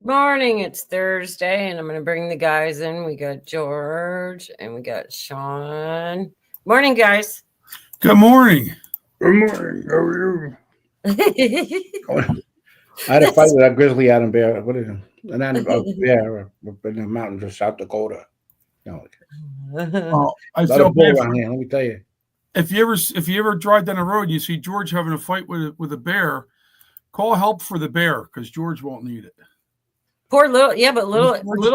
Morning, it's Thursday, and I'm going to bring the guys in. We got George and we got Sean. Morning, guys. Good morning. Good morning. How are you? I had a fight with a grizzly Adam bear. What is it? And then a bear up in the mountains of South Dakota. No, I a lot feel of bull bad. around here. Let me tell you. If you ever drive down the road, and you see George having a fight with a bear. Call help for the bear because George won't need it. Poor little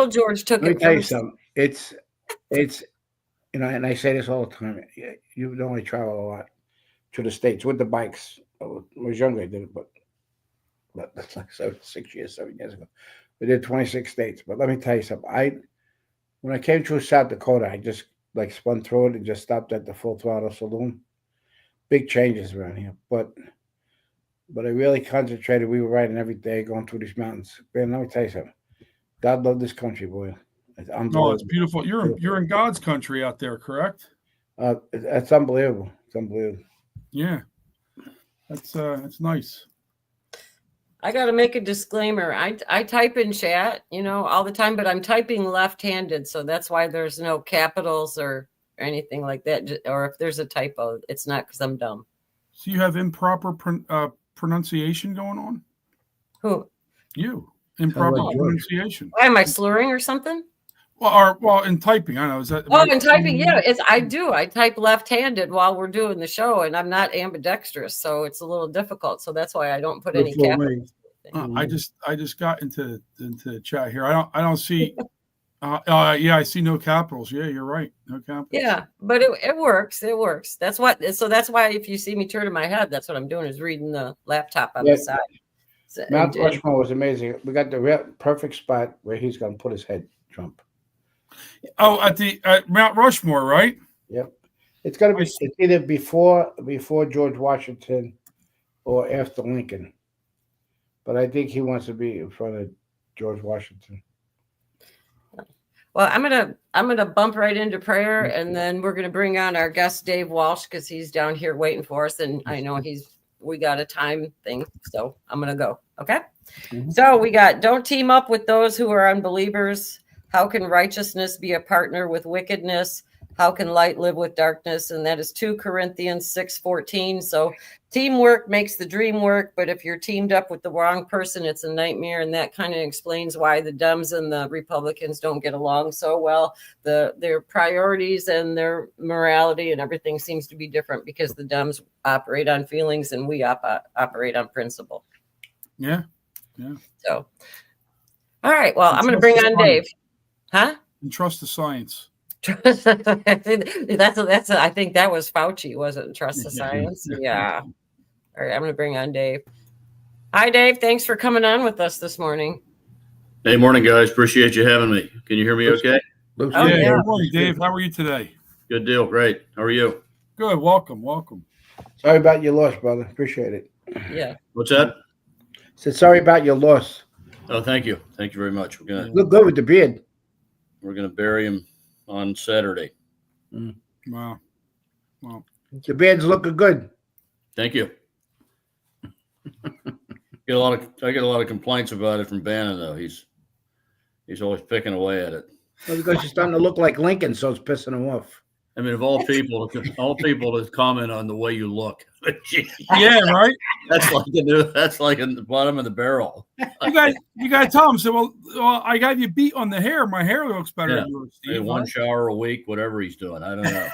George took Let it me tell you first. something. It's and I say this all the time. You know, I travel a lot to the States with the bikes. I was younger, I did it, but that's like 7 years ago. We did 26 states. But let me tell you something. When I came through South Dakota, I just like spun through it and just stopped at the Full Throttle Saloon. Big changes around here, but I really concentrated. We were riding every day, going through these mountains. Man, let me tell you something. God love this country, boy. It's unbelievable. No, it's beautiful. You're in God's country out there, correct? It's unbelievable. It's unbelievable. Yeah, that's nice. I got to make a disclaimer. I type in chat, all the time, but I'm typing left-handed, so that's why there's no capitals or anything like that. Or if there's a typo, it's not because I'm dumb. So you have improper pronunciation going on? Who? You. Improper pronunciation. Why am I slurring or something? Well, in typing, I know. Is that? In typing, yeah, I do. I type left-handed while we're doing the show, and I'm not ambidextrous, so it's a little difficult. So that's why I don't put any capitals. I just got into the chat here. I don't see. Yeah, I see no capitals. Yeah, you're right. No capitals. Yeah, but it works. It works. That's why if you see me turning my head, that's what I'm doing is reading the laptop on the side. So, Mount Rushmore was amazing. We got the perfect spot where he's going to put his head, Trump. Oh, at Mount Rushmore, right? Yep. It's going to be it's either before George Washington or after Lincoln. But I think he wants to be in front of George Washington. Well, I'm gonna bump right into prayer, and then we're gonna bring on our guest Dave Walsh because he's down here waiting for us, and I know we got a time thing, so I'm gonna go. Okay. Mm-hmm. So we got don't team up with those who are unbelievers. How can righteousness be a partner with wickedness? How can light live with darkness? And that is 2 Corinthians 6:14. So teamwork makes the dream work, but if you're teamed up with the wrong person, it's a nightmare. And that kind of explains why the Dems and the Republicans don't get along so well. Their priorities and their morality and everything seems to be different because the Dems operate on feelings and we operate on principle. Yeah. So, all right. Well, I'm going to bring on Dave. Huh? And trust the science. that's I think that was Fauci, wasn't trust the science? Yeah. All right, I'm going to bring on Dave. Hi, Dave. Thanks for coming on with us this morning. Hey, morning, guys. Appreciate you having me. Can you hear me okay? Yeah. Good morning, Dave. How are you today? Good deal. Great. How are you? Good. Welcome. Sorry about your loss, brother. Appreciate it. Yeah. What's that? Said sorry about your loss. Oh, thank you. Thank you very much. Look good with the beard. We're gonna bury him on Saturday. Wow. The beard's looking good. Thank you. I get a lot of complaints about it from Bannon though. He's always picking away at it. Well, because you're starting to look like Lincoln, so it's pissing him off. I mean, of all people to comment on the way you look. Yeah, right. That's like in the bottom of the barrel. You got to tell him. So, well, I got you beat on the hair. My hair looks better than yours, Steve. Hey, one shower a week, whatever he's doing. I don't know.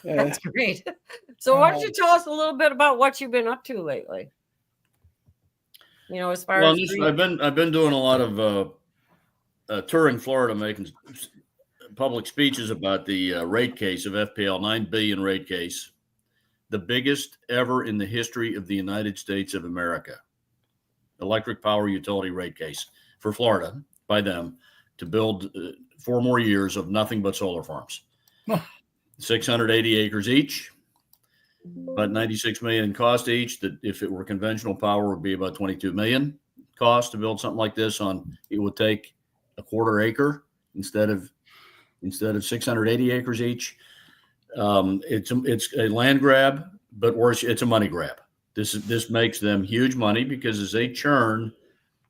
That's great. So why don't you tell us a little bit about what you've been up to lately? As far as I've been doing a lot of touring Florida, making public speeches about the rate case of FPL, $9 billion rate case, the biggest ever in the history of the United States of America. Electric power utility rate case for Florida by them to build 4 more years of nothing but solar farms. 680 acres each, about $96 million in cost each. That if it were conventional power would be about $22 million cost to build something like this. It would take a quarter acre instead of 680 acres each. It's a land grab, but worse, it's a money grab. This makes them huge money because as they churn,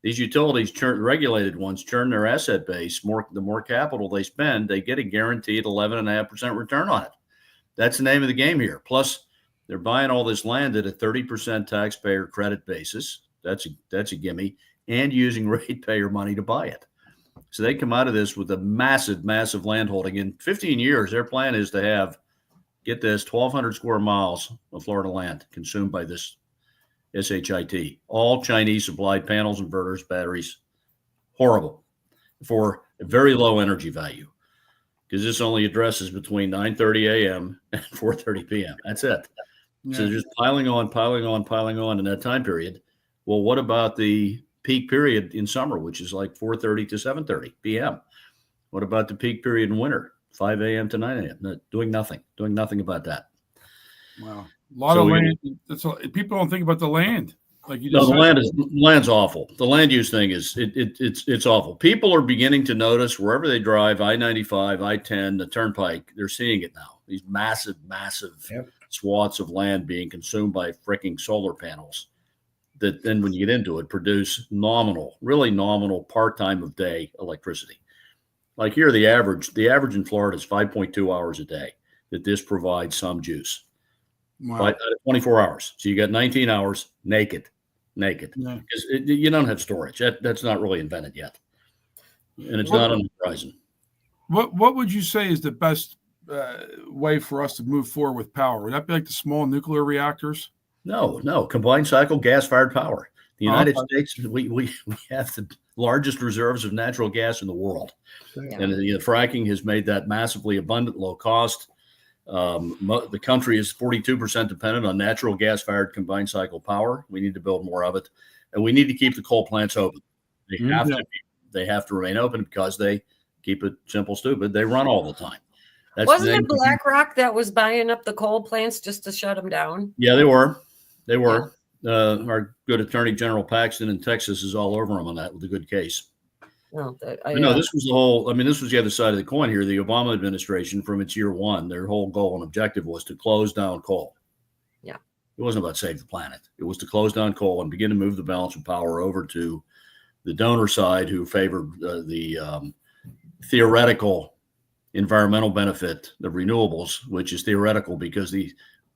these utilities churn, regulated ones churn their asset base. The more capital they spend, they get a guaranteed 11.5% return on it. That's the name of the game here. Plus, they're buying all this land at a 30% taxpayer credit basis. That's a gimme, and using ratepayer money to buy it. So they come out of this with a massive, massive land holding. In 15 years, their plan is to have, get this, 1,200 square miles of Florida land consumed by this SHIT. All Chinese supplied panels, inverters, batteries. Horrible for a very low energy value, because this only addresses between 9:30 a.m. and 4:30 p.m. That's it. Yeah. So they're just piling on in that time period. Well, what about the peak period in summer, which is like 4:30 to 7:30 p.m.? What about the peak period in winter, 5 a.m. to 9 a.m.? Doing nothing about that. Wow. A lot of land. People don't think about the land. Like you just No, said. the land's awful. The land use thing is it's awful. People are beginning to notice wherever they drive, I-95, I-10, the Turnpike, they're seeing it now. These massive swaths of land being consumed by freaking solar panels that then, when you get into it, produce really nominal part-time of day electricity. Like here, the average in Florida is 5.2 hours a day that this provides some juice. Wow. 24 hours. So you got 19 hours naked. Yeah. Because you don't have storage. That's not really invented yet. And it's not on the horizon. What would you say is the best way for us to move forward with power? Would that be like the small nuclear reactors? No. Combined cycle gas-fired power. The United States, we have the largest reserves of natural gas in the world. Yeah. And fracking has made that massively abundant, low cost. The country is 42% dependent on natural gas-fired combined cycle power. We need to build more of it, and we need to keep the coal plants open. They have to remain open because they, keep it simple, stupid, they run all the time. Wasn't it BlackRock that was buying up the coal plants just to shut them down? Yeah, they were. Our good Attorney General Paxton in Texas is all over them on that with a good case. No, This was this was the other side of the coin here. The Obama administration, from its year one, their whole goal and objective was to close down coal. Yeah. It wasn't about save the planet. It was to close down coal and begin to move the balance of power over to the donor side, who favored the theoretical environmental benefit of renewables, which is theoretical because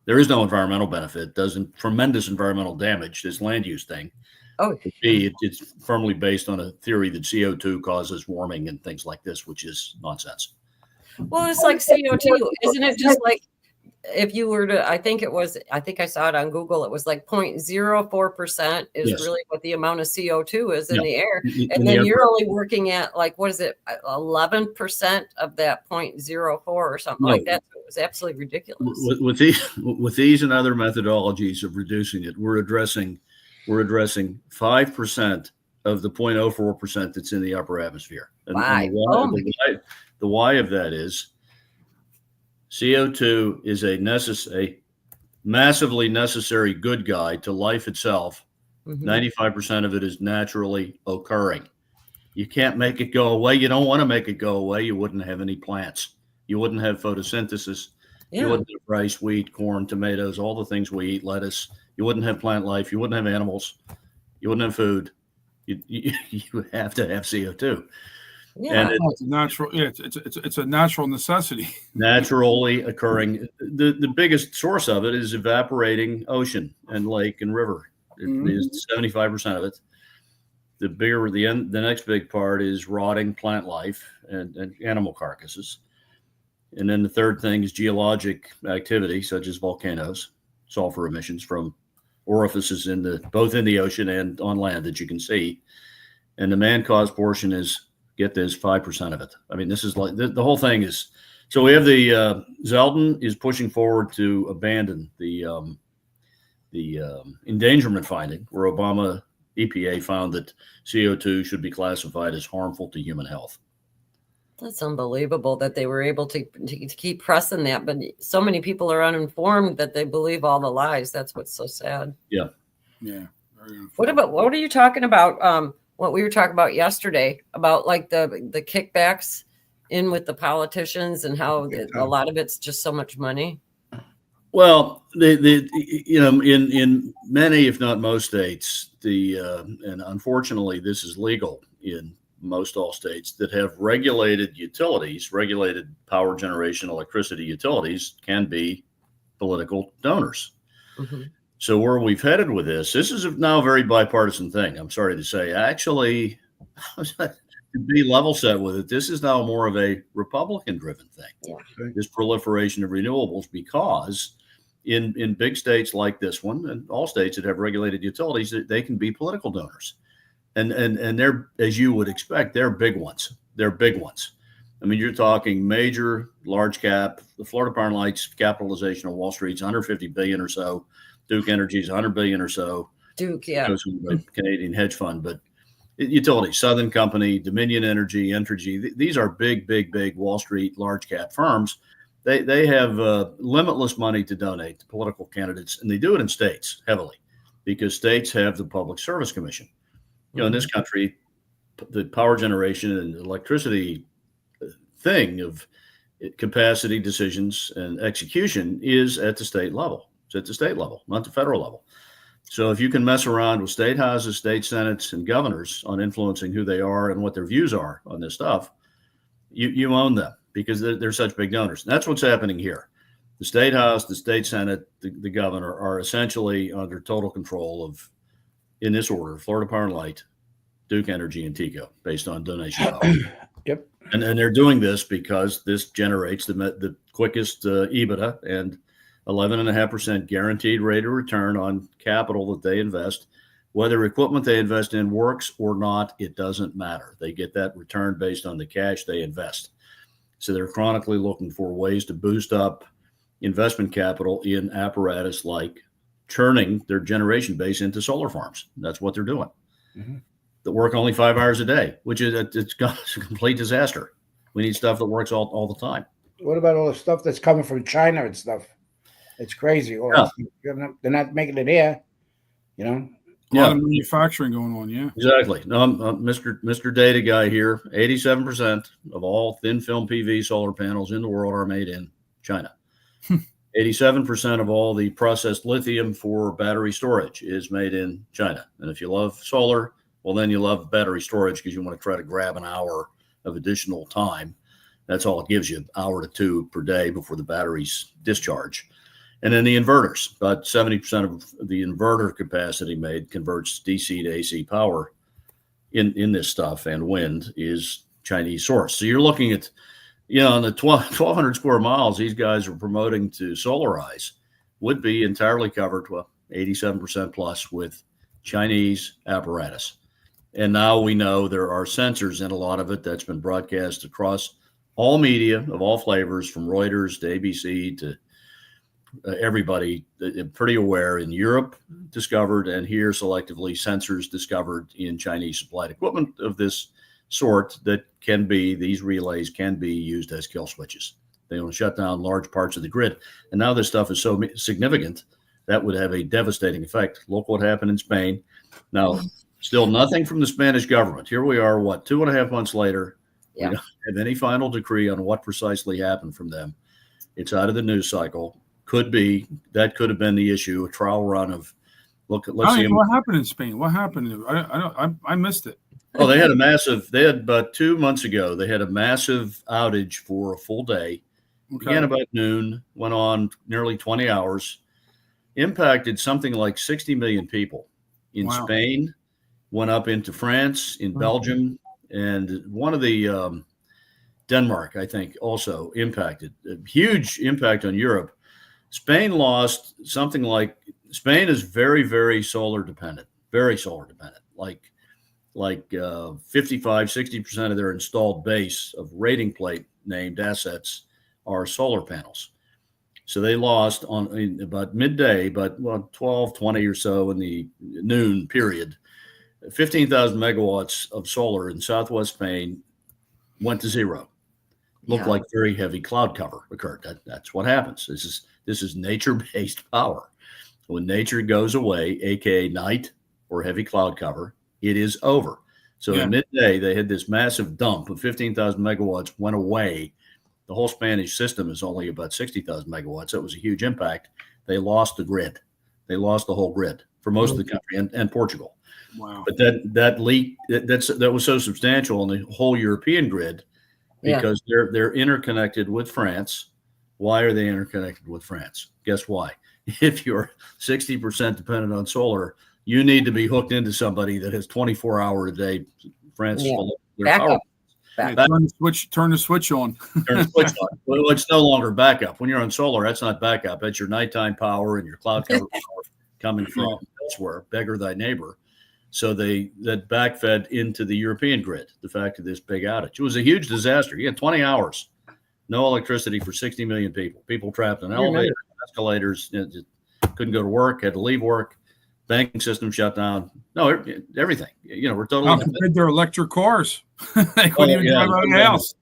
there is no environmental benefit. It does tremendous environmental damage, this land use thing. Oh, It's firmly based on a theory that CO2 causes warming and things like this, which is nonsense. well, it's like CO2, isn't it? Just like if you were to, I think I saw it on Google. It was like 0.04% is really what the amount of CO2 is in the air, and then you're only working at like, what is it, 11% of that 0.04 or something like that. So it was absolutely ridiculous. With these and other methodologies of reducing it, we're addressing 5% of the 0.04% that's in the upper atmosphere. And the why of that is CO2 is a massively necessary good guy to life itself. 95% of it is naturally occurring. You can't make it go away. You don't want to make it go away. You wouldn't have any plants. You wouldn't have photosynthesis. Yeah. You wouldn't have rice, wheat, corn, tomatoes, all the things we eat, lettuce. You wouldn't have plant life. You wouldn't have animals. You wouldn't have food. You have to have CO2. Yeah. And It's natural. Yeah, it's a natural necessity. Naturally occurring. The biggest source of it is evaporating ocean and lake and river. It is 75% of it. The next big part is rotting plant life and animal carcasses. And then the third thing is geologic activity, such as volcanoes, sulfur emissions from orifices both in the ocean and on land that you can see. And the man-caused portion is, get this, 5% of it. I mean, this is like the whole thing is. So we have the Zeldin is pushing forward to abandon the endangerment finding, where Obama EPA found that CO2 should be classified as harmful to human health. That's unbelievable that they were able to keep pressing that, but so many people are uninformed that they believe all the lies. That's what's so sad. Yeah. What are you talking about? What we were talking about yesterday about like the kickbacks in with the politicians and how a lot of it's just so much money. Well, in many, if not most states, and unfortunately, this is legal in most all states that have regulated utilities, regulated power generation, electricity utilities can be political donors. Mm-hmm. So where we've headed with this is now a very bipartisan thing. I'm sorry to say, actually, to be level set with it, this is now more of a Republican-driven thing. Yeah. This proliferation of renewables, because in big states like this one, and all states that have regulated utilities, they can be political donors, and they're, as you would expect, they're big ones. They're big ones. I mean, you're talking major, large cap. The Florida Power & Light's capitalization on Wall Street's 150 billion or so. Duke Energy's 100 billion or so. Duke, yeah. Goes from the Canadian hedge fund, but utilities, Southern Company, Dominion Energy, Entergy, these are big Wall Street large cap firms. They have limitless money to donate to political candidates, and they do it in states heavily because states have the Public Service Commission. You know, in this country, the power generation and electricity thing of capacity decisions and execution is at the state level. It's at the state level, not the federal level. So if you can mess around with state houses, state senates, and governors on influencing who they are and what their views are on this stuff, you own them because they're such big donors. And that's what's happening here. The state house, the state senate, the governor are essentially under total control of, in this order, Florida Power & Light, Duke Energy, and TECO, based on donation power. Yep. And they're doing this because this generates the quickest EBITDA and 11.5% guaranteed rate of return on capital that they invest. Whether equipment they invest in works or not, it doesn't matter. They get that return based on the cash they invest. So they're chronically looking for ways to boost up investment capital in apparatus like churning their generation base into solar farms. That's what they're doing. Mm-hmm. That work only 5 hours a day, which is it's a complete disaster. We need stuff that works all the time. What about all the stuff that's coming from China and stuff? It's crazy. They're not making it here, you know. A lot of manufacturing going on, yeah. Exactly. No, I'm Mr. Data Guy here. 87% of all thin film PV solar panels in the world are made in China. 87% of all the processed lithium for battery storage is made in China. And if you love solar, well, then you love battery storage because you want to try to grab an hour of additional time. That's all it gives you, an hour to 2 per day before the batteries discharge. And then the inverters, about 70% of the inverter capacity made converts DC to AC power in this stuff, and wind is Chinese source. So you're looking at, on the 1,200 square miles these guys are promoting to solarize would be entirely covered, 87% plus with Chinese apparatus. And now we know there are sensors in a lot of it that's been broadcast across all media of all flavors, from Reuters to ABC to everybody, pretty aware. In Europe discovered, and here selectively sensors discovered in Chinese supplied equipment of this sort that these relays can be used as kill switches. They will shut down large parts of the grid. And now this stuff is so significant that would have a devastating effect. Look what happened in Spain. Now, still nothing from the Spanish government. Here we are, 2.5 months later. Yeah. We don't have any final decree on what precisely happened from them. It's out of the news cycle. That could have been the issue, a trial run of let's see. What happened in Spain? What happened? I missed it. Oh, they had about 2 months ago, they had a massive outage for a full day. Okay. Began about noon, went on nearly 20 hours, impacted something like 60 million people in Spain, went up into France, in Belgium, and one of the Denmark, I think, also impacted. A huge impact on Europe. Spain lost something like, Spain is very, very solar dependent, like 55-60% of their installed base of rating plate named assets are solar panels. So they lost in about midday, but 12:20 or so in the noon period, 15,000 megawatts of solar in southwest Spain went to zero. Looked like very heavy cloud cover occurred. That's what happens. This is nature-based power. When nature goes away, aka night or heavy cloud cover, it is over. So at midday, they had this massive dump of 15,000 megawatts went away. The whole Spanish system is only about 60,000 megawatts. That was a huge impact. They lost the grid. They lost the whole grid for most of the country and Portugal. Wow. But that leak that was so substantial on the whole European grid because they're interconnected with France. Why are they interconnected with France? Guess why? If you're 60% dependent on solar, you need to be hooked into somebody that has 24-hour a day France backup. Turn the switch on. Turn the switch on. Well, it's no longer backup. When you're on solar, that's not backup. That's your nighttime power and your cloud cover power coming from elsewhere, beggar thy neighbor. So that backfed into the European grid, the fact of this big outage. It was a huge disaster. You had 20 hours, no electricity for 60 million people. People trapped in elevators, escalators, couldn't go to work, had to leave work. Banking system shut down. No, everything. We're totally. How compared to their electric cars? They couldn't even drive out of the house.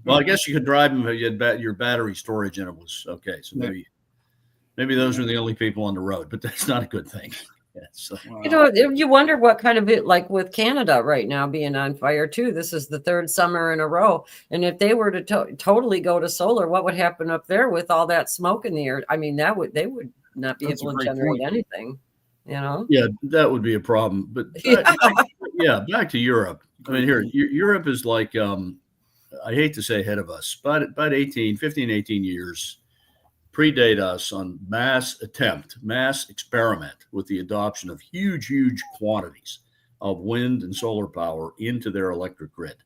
Well, I guess you could drive them if you had your battery storage and it was okay. So maybe those are the only people on the road, but that's not a good thing. Yeah, so. Wow. You wonder what kind of it, like with Canada right now being on fire too. This is the third summer in a row. And if they were to totally go to solar, what would happen up there with all that smoke in the air? I mean, they would not be able to generate anything, Yeah, that would be a problem. But back to Europe. I mean, Europe is like, I hate to say ahead of us, but about 15, 18 years predate us on mass experiment with the adoption of huge quantities of wind and solar power into their electric grid.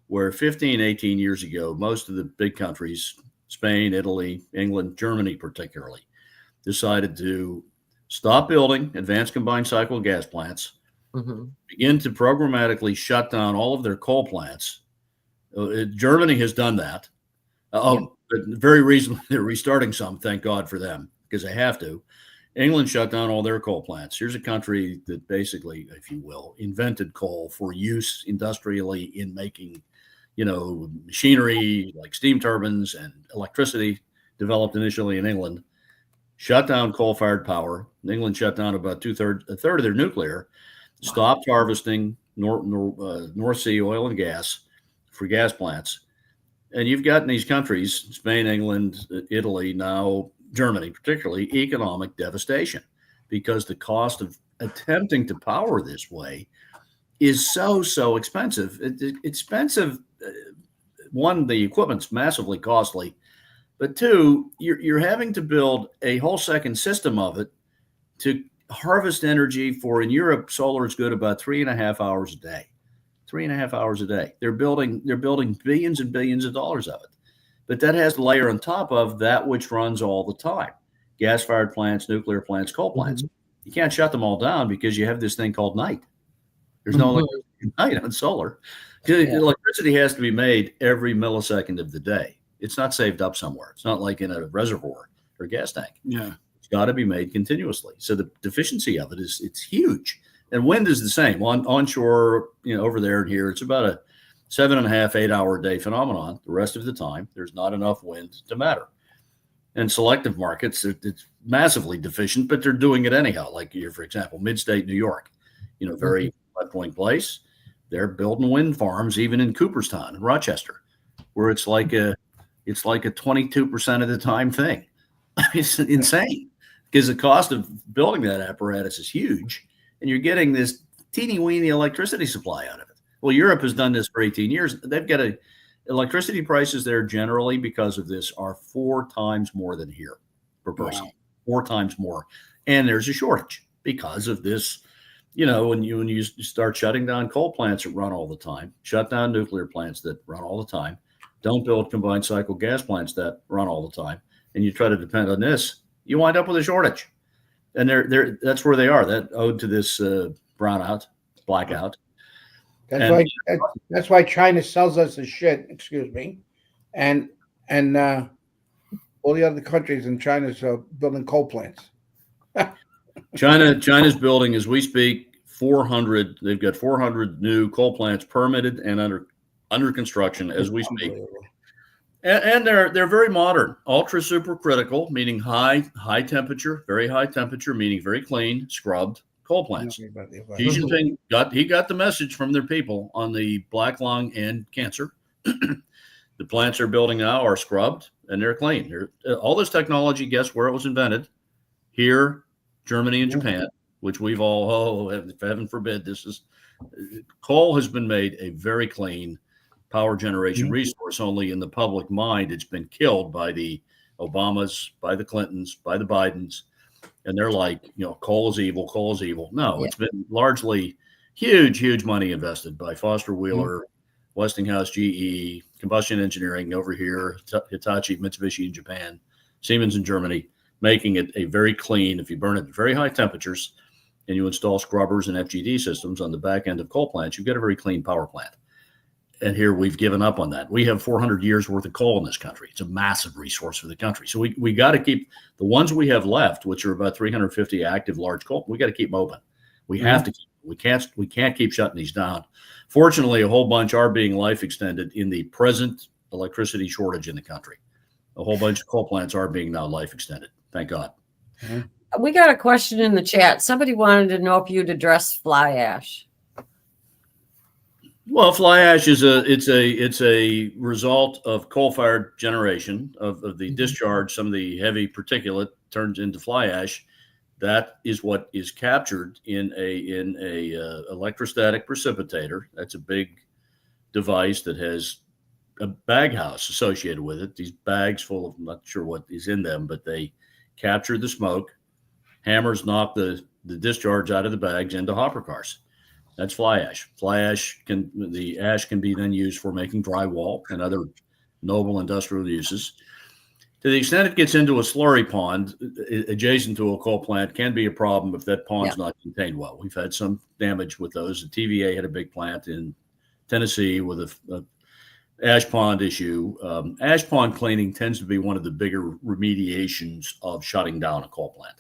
Where 15, 18 years ago, most of the big countries, Spain, Italy, England, Germany particularly, decided to stop building advanced combined cycle gas plants, begin to programmatically shut down all of their coal plants. Germany has done that. But very recently, they're restarting some, thank God for them, because they have to. England shut down all their coal plants. Here's a country that basically, if you will, invented coal for use industrially in making, machinery like steam turbines and electricity, developed initially in England. Shut down coal-fired power. England shut down about a third of their nuclear, stopped harvesting North Sea oil and gas for gas plants. And you've got in these countries, Spain, England, Italy, now Germany, particularly, economic devastation because the cost of attempting to power this way is so expensive. It's expensive. One, the equipment's massively costly. But two, you're having to build a whole second system of it to harvest energy for, in Europe, solar is good about 3.5 hours a day. 3.5 hours a day. They're building billions and billions of dollars of it. But that has to layer on top of that which runs all the time. Gas-fired plants, nuclear plants, coal plants. You can't shut them all down because you have this thing called night. There's no electricity night on solar. Electricity has to be made every millisecond of the day. It's not saved up somewhere. It's not like in a reservoir or gas tank. Yeah. It's got to be made continuously. So the deficiency of it's huge. And wind is the same onshore, over there and here. It's about a 7.5, 8 hour day phenomenon. The rest of the time, there's not enough wind to matter. And selective markets, it's massively deficient, but they're doing it anyhow. Like here, for example, mid-state New York, very floodplain place. They're building wind farms even in Cooperstown and Rochester, where it's like a 22% of the time thing. It's insane because the cost of building that apparatus is huge. And you're getting this teeny-weeny electricity supply out of it. Well, Europe has done this for 18 years. They've got electricity prices there generally because of this are 4 times more than here per person. Wow. 4 times more. And there's a shortage because of this. When you start shutting down coal plants that run all the time, shut down nuclear plants that run all the time, don't build combined cycle gas plants that run all the time, and you try to depend on this, you wind up with a shortage. And that's where they are. That owed to this blackout. That's why China sells us the shit. Excuse me, and all the other countries in China are building coal plants. China's building, as we speak, 400. They've got 400 new coal plants permitted and under construction as we speak. And they're very modern, ultra supercritical, meaning high temperature, very high temperature, meaning very clean, scrubbed coal plants. Xi Jinping got the message from their people on the black lung and cancer. The plants they're building now are scrubbed and they're clean. All this technology, guess where it was invented? Here, Germany and Japan, which we've all, heaven forbid, coal has been made a very clean power generation resource. Only in the public mind, it's been killed by the Obamas, by the Clintons, by the Bidens. And they're like, coal is evil, coal is evil. No, It's been largely huge money invested by Foster Wheeler, Westinghouse, GE, Combustion Engineering over here, Hitachi, Mitsubishi in Japan, Siemens in Germany, making it a very clean, if you burn it at very high temperatures and you install scrubbers and FGD systems on the back end of coal plants, you get a very clean power plant. And here we've given up on that. We have 400 years worth of coal in this country. It's a massive resource for the country. So we got to keep the ones we have left, which are about 350 active large coal. We got to keep them open. We have to keep. We can't keep shutting these down. Fortunately, a whole bunch are being life extended in the present electricity shortage in the country. A whole bunch of coal plants are being now life extended. Thank God. We got a question in the chat. Somebody wanted to know if you'd address fly ash. Well, fly ash is a result of coal-fired generation of the discharge. Some of the heavy particulate turns into fly ash. That is what is captured in a electrostatic precipitator. That's a big device that has a bag house associated with it. These bags full of, I'm not sure what is in them, but they capture the smoke. Hammers knock the discharge out of the bags into hopper cars. That's fly ash. The ash can be then used for making drywall and other noble industrial uses. To the extent it gets into a slurry pond adjacent to a coal plant can be a problem if that pond's not contained well. We've had some damage with those. The TVA had a big plant in Tennessee with a ash pond issue. Ash pond cleaning tends to be one of the bigger remediations of shutting down a coal plant.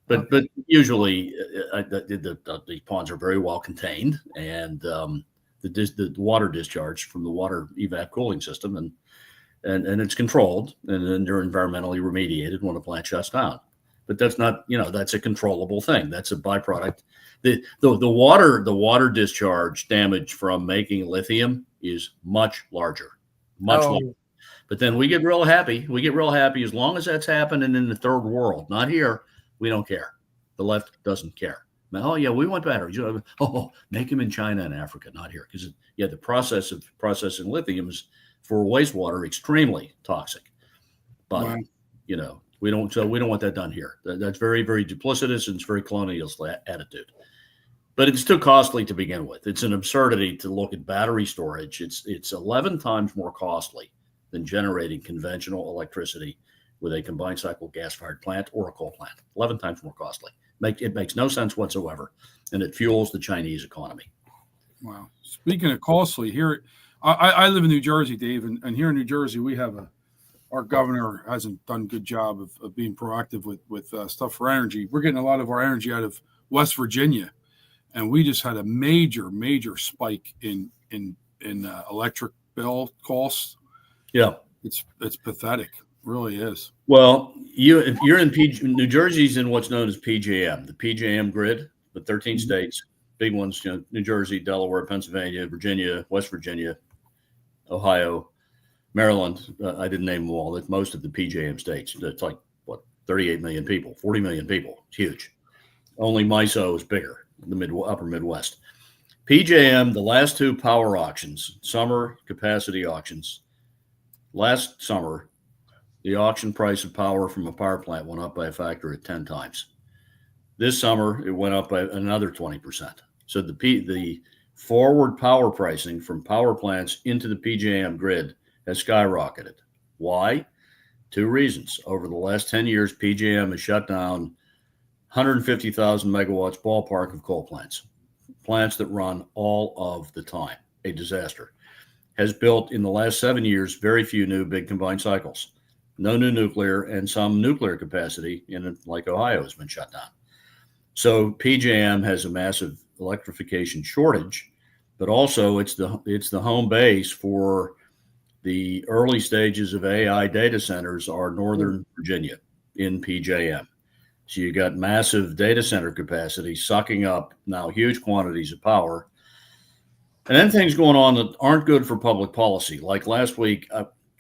But usually the ponds are very well contained, and the water discharge from the water evap cooling system, and it's controlled, and then they're environmentally remediated when a plant shuts down. But that's not, that's a controllable thing. That's a byproduct. The water discharge damage from making lithium is much larger. Larger. But then we get real happy. As long as that's happening in the third world, not here. We don't care. The left doesn't care. Oh yeah, we want batteries. Make them in China and Africa, not here, because the process of processing lithium is for wastewater extremely toxic. But we don't want that done here. That's very, very duplicitous, and it's very colonialist attitude. But it's too costly to begin with. It's an absurdity to look at battery storage. It's 11 times more costly than generating conventional electricity with a combined cycle gas-fired plant or a coal plant. 11 times more costly. It makes no sense whatsoever, and it fuels the Chinese economy. Wow. Speaking of costly, here I live in New Jersey, Dave, and here in New Jersey we have our governor hasn't done a good job of being proactive with stuff for energy. We're getting a lot of our energy out of West Virginia, and we just had a major spike in electric bill costs. Yeah, it's pathetic. Really is. Well, if you're in New Jersey's in what's known as PJM, the PJM grid, the 13 states, big ones, New Jersey, Delaware, Pennsylvania, Virginia, West Virginia, Ohio, Maryland. I didn't name them all. That's most of the PJM states. It's like 38 million people, 40 million people. It's huge. Only MISO is bigger, the upper Midwest. PJM, the last two power auctions, summer capacity auctions, last summer, the auction price of power from a power plant went up by a factor of 10 times. This summer, it went up by another 20%. So the forward power pricing from power plants into the PJM grid has skyrocketed. Why? Two reasons. Over the last 10 years, PJM has shut down 150,000 megawatts ballpark of coal plants that run all of the time. A disaster. Has built in the last 7 years very few new big combined cycles. No new nuclear, and some nuclear capacity like Ohio has been shut down. So PJM has a massive electrification shortage, but also it's the home base for the early stages of AI data centers are Northern Virginia in PJM. So you got massive data center capacity sucking up now huge quantities of power. And then things going on that aren't good for public policy. Like last week,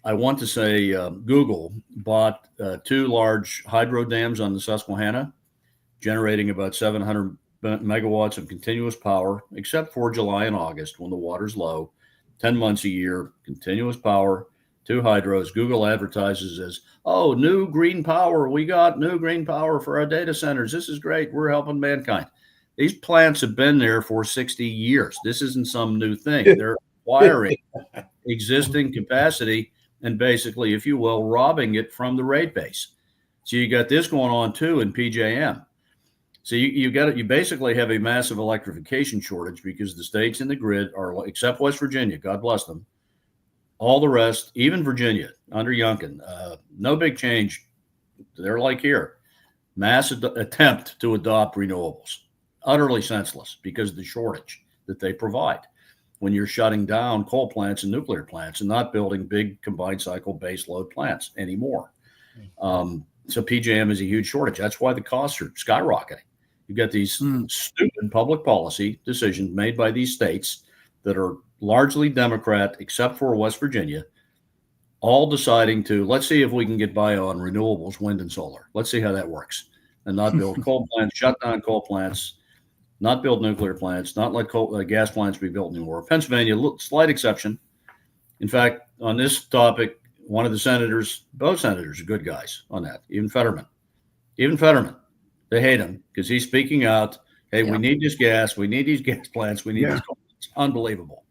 I want to say Google bought 2 large hydro dams on the Susquehanna, generating about 700 megawatts of continuous power, except for July and August when the water's low. 10 months a year, continuous power, 2 hydros. Google advertises as, oh, new green power. We got new green power for our data centers. This is great. We're helping mankind. These plants have been there for 60 years. This isn't some new thing. They're acquiring existing capacity and basically, if you will, robbing it from the rate base. So you got this going on too in PJM. So you basically have a massive electrification shortage because the states in the grid are, except West Virginia, God bless them, all the rest, even Virginia under Youngkin, no big change. They're like here, massive attempt to adopt renewables, utterly senseless because of the shortage that they provide when you're shutting down coal plants and nuclear plants and not building big combined cycle base load plants anymore. So PJM is a huge shortage. That's why the costs are skyrocketing. You get these stupid public policy decisions made by these states that are largely Democrat, except for West Virginia, all deciding to, let's see if we can get by on renewables, wind and solar. Let's see how that works. And not build coal plants, shut down coal plants, not build nuclear plants, not let gas plants be built anymore. Pennsylvania, slight exception. In fact, on this topic, one of the senators, both senators are good guys on that, even Fetterman, they hate him because he's speaking out. Hey, we need this gas. We need these gas plants. We need these coal plants. Unbelievable.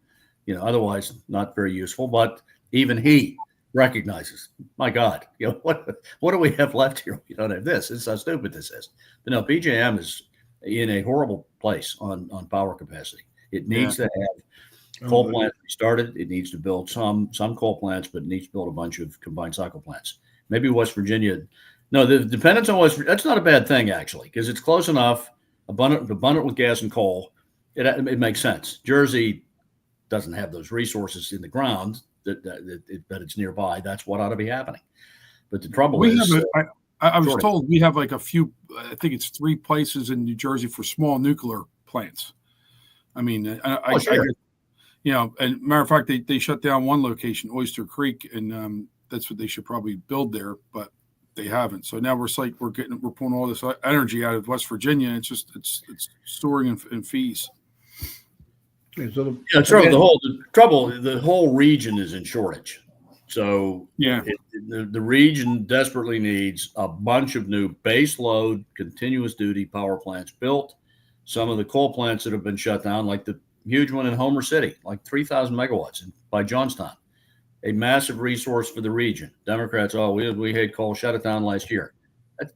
Otherwise not very useful, but even he recognizes, my God, what do we have left here? We don't have this. It's how stupid this is. But no, PJM is in a horrible place on power capacity. It needs to have coal plants restarted. It needs to build some coal plants, but it needs to build a bunch of combined cycle plants. Maybe West Virginia. No, the dependence on West Virginia, that's not a bad thing, actually, because it's close enough, abundant with gas and coal. It makes sense. Jersey doesn't have those resources in the ground that it's nearby. That's what ought to be happening. But the trouble is, I was told we have like a few, I think it's 3 places in New Jersey for small nuclear plants. I mean, and matter of fact, they shut down one location, Oyster Creek, and that's what they should probably build there, but they haven't. So now we're pulling all this energy out of West Virginia. It's just it's storing in fees. The whole region is in shortage. So the region desperately needs a bunch of new base load, continuous duty power plants built. Some of the coal plants that have been shut down, like the huge one in Homer City, like 3,000 megawatts by Johnstown, a massive resource for the region. Democrats, we hate coal, shut it down last year.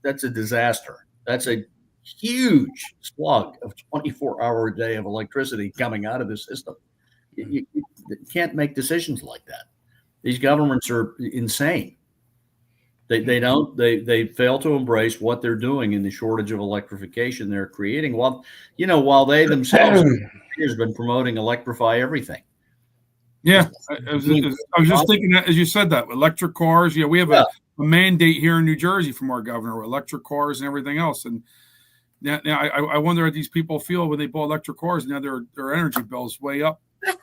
That's a disaster. That's a huge slug of 24-hour a day of electricity coming out of the system. You can't make decisions like that. These governments are insane. They fail to embrace what they're doing in the shortage of electrification they're creating. While they themselves have been promoting electrify everything. Yeah, I was just thinking that as you said that electric cars. Yeah, we have a mandate here in New Jersey from our governor, electric cars and everything else. And now I wonder how these people feel when they bought electric cars. Now their energy bills way up. It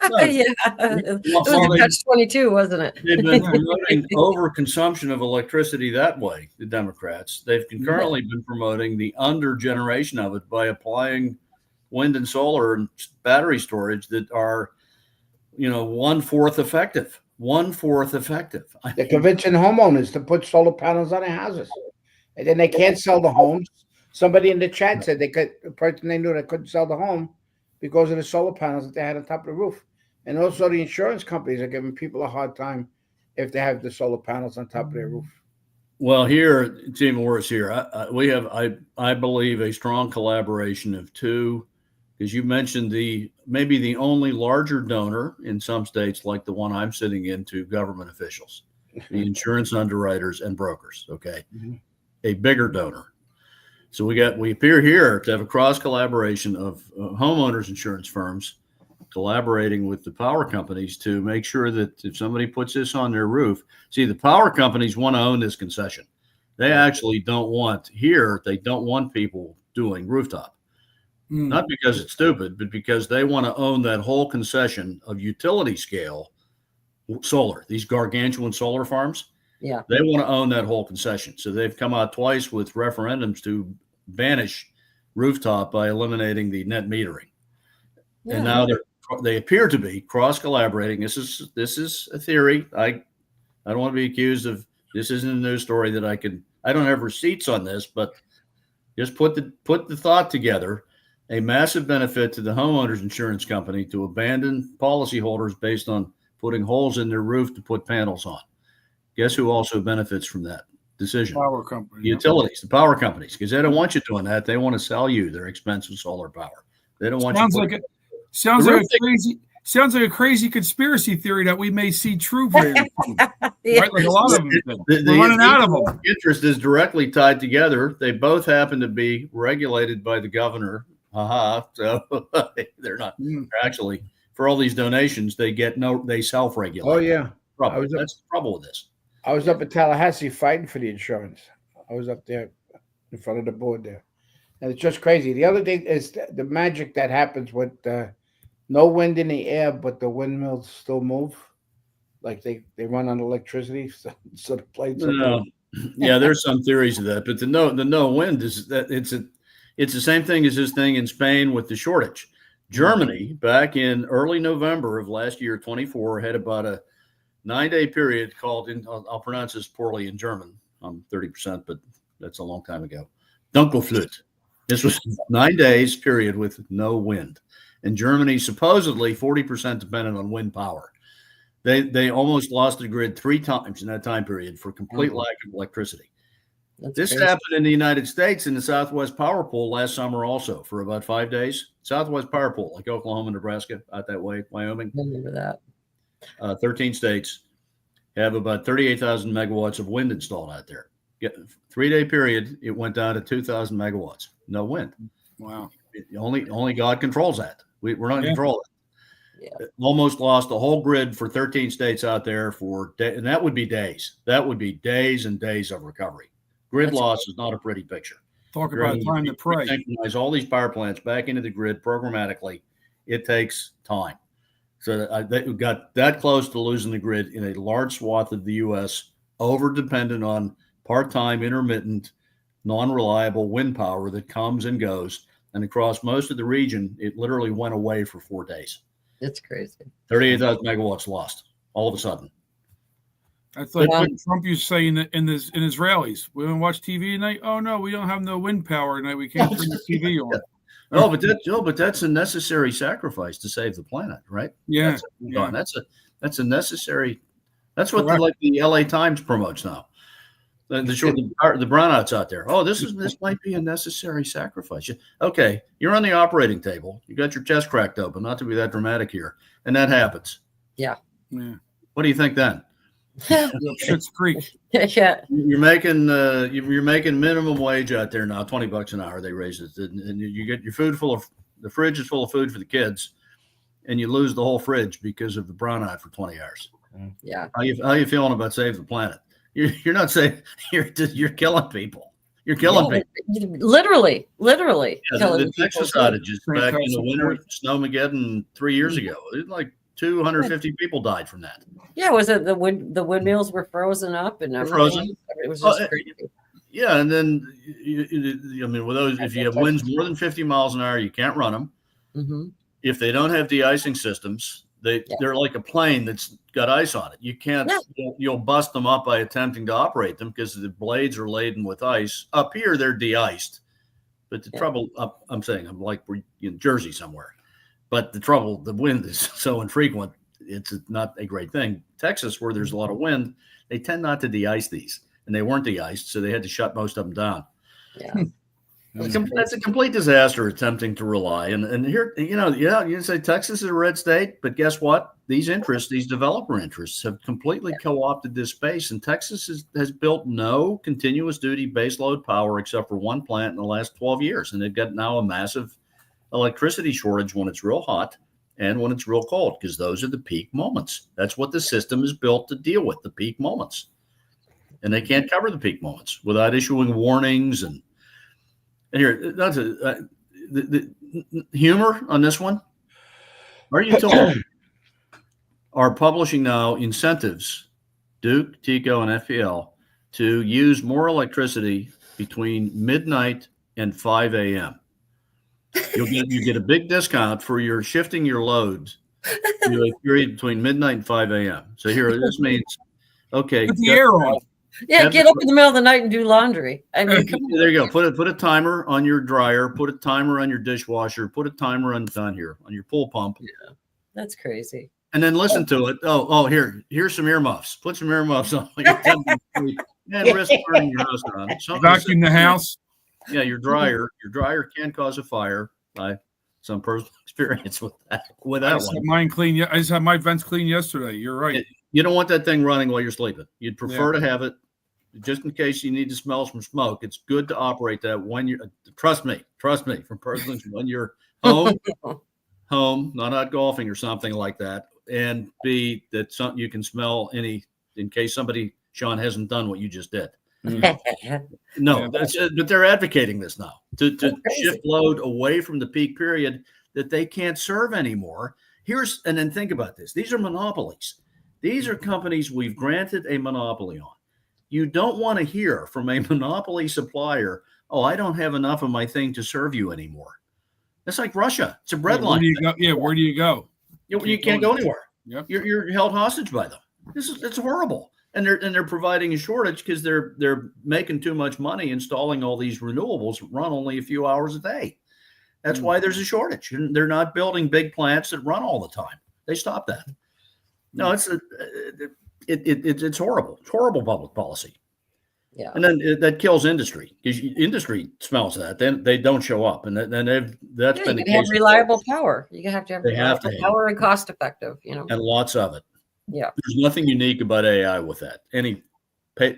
was a catch-22, wasn't it? They've been promoting overconsumption of electricity that way, the Democrats. They've concurrently been promoting the under-generation of it by applying wind and solar and battery storage that are, 1/4 effective. 1/4 effective. They're convincing homeowners to put solar panels on their houses. And then they can't sell the homes. Somebody in the chat said a person they knew that couldn't sell the home because of the solar panels that they had on top of the roof. And also the insurance companies are giving people a hard time if they have the solar panels on top of their roof. Well, here, it's even worse here. We have, I believe, a strong collaboration of two, because you mentioned maybe the only larger donor in some states, like the one I'm sitting in, to government officials, the insurance underwriters and brokers, okay? Mm-hmm. A bigger donor. So we appear here to have a cross collaboration of homeowners insurance firms collaborating with the power companies to make sure that if somebody puts this on their roof, see, the power companies want to own this concession. They actually don't want people doing rooftop. not because it's stupid, but because they want to own that whole concession of utility scale solar, these gargantuan solar farms. Yeah. They want to own that whole concession. So they've come out twice with referendums to banish rooftop by eliminating the net metering. Yeah. And now they appear to be cross collaborating. This is a theory. I don't want to be accused of, this isn't a news story that I don't have receipts on this, but just put the thought together. A massive benefit to the homeowners insurance company to abandon policyholders based on putting holes in their roof to put panels on. Guess who also benefits from that decision? Power company. The utilities, the power companies, because they don't want you doing that. They want to sell you their expensive solar power. They don't want Sounds like a crazy conspiracy theory that we may see true very soon. Yeah. Right? Like a lot of them. The We're running out of them. interest is directly tied together. They both happen to be regulated by the governor. So they're not. They're actually, for all these donations, they self-regulate. Oh yeah. That's the trouble with this. I was up in Tallahassee fighting for the insurance. I was up there in front of the board there. And it's just crazy. The other thing is the magic that happens with no wind in the air, but the windmills still move. Like they run on electricity. So the plates are Yeah, there's some theories of that. But the no wind is that it's the same thing as this thing in Spain with the shortage. Germany, back in early November of last year, 24, had about a 9-day period called, I'll pronounce this poorly in German. I'm 30%, but that's a long time ago. Dunkelflut. This was 9 days period with no wind. And Germany supposedly 40% dependent on wind power. They almost lost the grid 3 times in that time period for complete lack of electricity. This happened in the United States in the Southwest Power Pool last summer also for about 5 days. Southwest Power Pool, like Oklahoma, Nebraska, out that way, Wyoming. I remember that. 13 states have about 38,000 megawatts of wind installed out there. 3-day period, it went down to 2,000 megawatts. No wind. Wow. Only God controls that. We're not in control of it. Yeah. Almost lost the whole grid for 13 states out there and that would be days. That would be days and days of recovery. Grid loss is not a pretty picture. Talk about time to pray. Synchronize all these power plants back into the grid programmatically. It takes time. So they got that close to losing the grid in a large swath of the U.S., over dependent on part-time, intermittent, non-reliable wind power that comes and goes. And across most of the region, it literally went away for 4 days. It's crazy. 38,000 megawatts lost all of a sudden. That's like what Trump used to say in his rallies. We don't watch TV tonight. Oh no, we don't have no wind power tonight. We can't turn the TV on. But that's a necessary sacrifice to save the planet, right? Yeah, that's a necessary. That's what the LA Times promotes now. The brownouts out there. Oh, this might be a necessary sacrifice. Okay, you're on the operating table. You got your chest cracked open. Not to be that dramatic here, and that happens. Yeah. What do you think then? Schitt's Creek. Yeah. You're making minimum wage out there now, $20 an hour. They raise it, and you get your food the fridge is full of food for the kids, and you lose the whole fridge because of the brownout for 20 hours. Yeah. How you feeling about saving the planet? You're not saying you're killing people. You're killing people. Literally. The Texas outages back in the winter, Snowmageddon 3 years ago. It like 250 people died from that. Yeah, was it the windmills were frozen up and everything? Frozen. It was just crazy. Yeah, and then with those, if you have winds more than 50 miles an hour, you can't run them. Mm-hmm. If they don't have de-icing systems, they're like a plane that's got ice on it. You can't. Yeah. You'll bust them up by attempting to operate them because the blades are laden with ice. Up here, they're de-iced, but the trouble. I'm saying I'm like we're in Jersey somewhere. But the wind is so infrequent, it's not a great thing. Texas, where there's a lot of wind, they tend not to de-ice these. And they weren't de-iced, so they had to shut most of them down. Yeah. That's a complete disaster attempting to rely. And here, you say Texas is a red state, but guess what? These developer interests have completely co-opted this space. And Texas has built no continuous duty baseload power except for one plant in the last 12 years. And they've got now a massive electricity shortage when it's real hot and when it's real cold, because those are the peak moments. That's what the system is built to deal with, the peak moments. And they can't cover the peak moments without issuing warnings. And here, the humor on this one. Our utilities are publishing now incentives, Duke, TECO, and FPL, to use more electricity between midnight and 5 a.m. You get a big discount for your shifting your loads to a period between midnight and 5 a.m. So here, this means, okay. Put the air on. Yeah, get up in the middle of the night and do laundry. I mean, There you go. Put a timer on your dryer. Put a timer on your dishwasher. Put a timer on your pool pump. yeah, that's crazy. And then listen to it. Here's some earmuffs. Put some earmuffs on. And risk burning your house down. Vacuum the house. Yeah, your dryer can cause a fire. By some personal experience with that. With I that just one, had mine clean. I just had my vents clean yesterday. You're right. you don't want that thing running while you're sleeping. You'd prefer to have it just in case you need to smell some smoke. It's good to operate that when you're. Trust me, from personal when you're home, not out golfing or something like that, and B, that something you can smell in case somebody, Sean, hasn't done what you just did. No, but they're advocating this now to shift load away from the peak period that they can't serve anymore. And then think about this. These are monopolies. These are companies we've granted a monopoly on. You don't want to hear from a monopoly supplier, oh, I don't have enough of my thing to serve you anymore. That's like Russia. It's a bread line. Where do you go? You can't go anywhere. Yep. You're held hostage by them. It's horrible. And they're providing a shortage because they're making too much money installing all these renewables that run only a few hours a day. That's why there's a shortage. They're not building big plants that run all the time. They stopped that. No, it's horrible. It's horrible public policy. Yeah. And then that kills industry because industry smells that. Then they don't show up, and that's been the case. Have reliable power. You have to have reliable power and cost effective. And lots of it. Yeah. There's nothing unique about AI with that. Any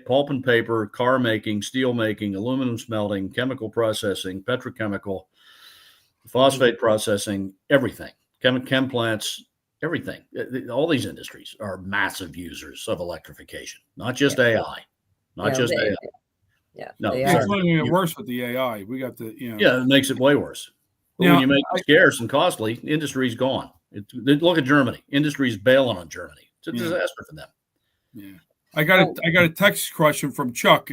pulp and paper, car making, steel making, aluminum smelting, chemical processing, petrochemical, phosphate processing, everything, chem plants, everything. All these industries are massive users of electrification, not just AI, not just AI. Yeah. No, It's only going to get worse with the AI. We got the, Yeah, it makes it way worse. But when you make it scarce and costly, industry's gone. Look at Germany. Industry's bailing on Germany. It's a disaster for them. Yeah. I got a text question from Chuck.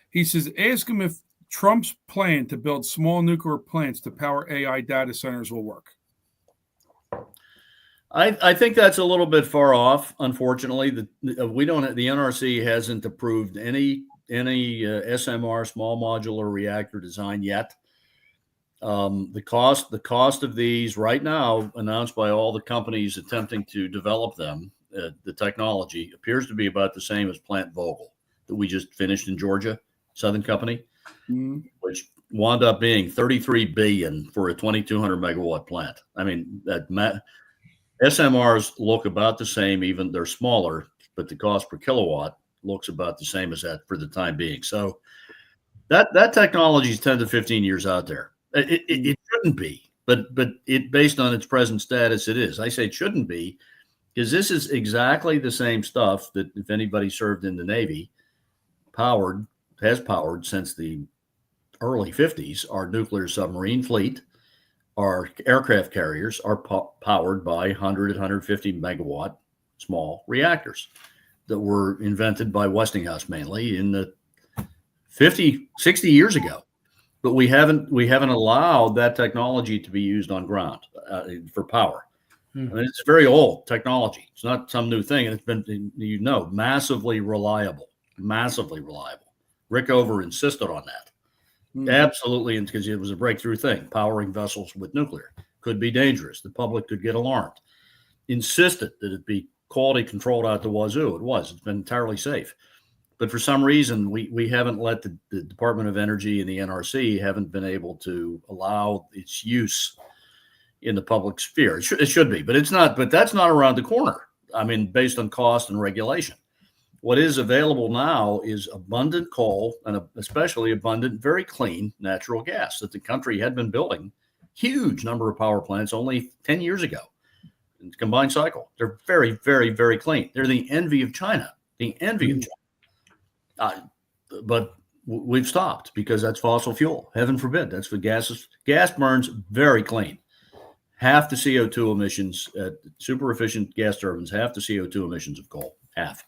He says, ask him if Trump's plan to build small nuclear plants to power AI data centers will work. I think that's a little bit far off. Unfortunately, we don't. The NRC hasn't approved any SMR, small modular reactor design yet. The cost of these right now, announced by all the companies attempting to develop them, the technology appears to be about the same as Plant Vogtle that we just finished in Georgia, Southern Company, which wound up being $33 billion for a 2,200 megawatt plant. I mean, SMRs look about the same, even they're smaller, but the cost per kilowatt looks about the same as that for the time being. So that technology is 10 to 15 years out there. It shouldn't be, but it based on its present status, it is. I say it shouldn't be because this is exactly the same stuff that if anybody served in the Navy, has powered since the early 50s. Our nuclear submarine fleet, our aircraft carriers are powered by 100 and 150 megawatt small reactors that were invented by Westinghouse mainly in the 50, 60 years ago. But we haven't allowed that technology to be used on ground for power. I mean, it's very old technology. It's not some new thing, and it's been massively reliable. Rickover insisted on that. Absolutely, because it was a breakthrough thing. Powering vessels with nuclear could be dangerous. The public could get alarmed. Insisted that it be quality controlled out the wazoo. It was. It's been entirely safe. But for some reason, we haven't let the Department of Energy and the NRC haven't been able to allow its use in the public sphere. It should be, but it's not. But that's not around the corner. I mean, based on cost and regulation. What is available now is abundant coal and especially abundant, very clean natural gas that the country had been building. Huge number of power plants only 10 years ago. Combined cycle. They're very, very, very clean. They're the envy of China. But we've stopped because that's fossil fuel. Heaven forbid. That's what gas burns very clean. Half the CO2 emissions at super efficient gas turbines, half the CO2 emissions of coal, half.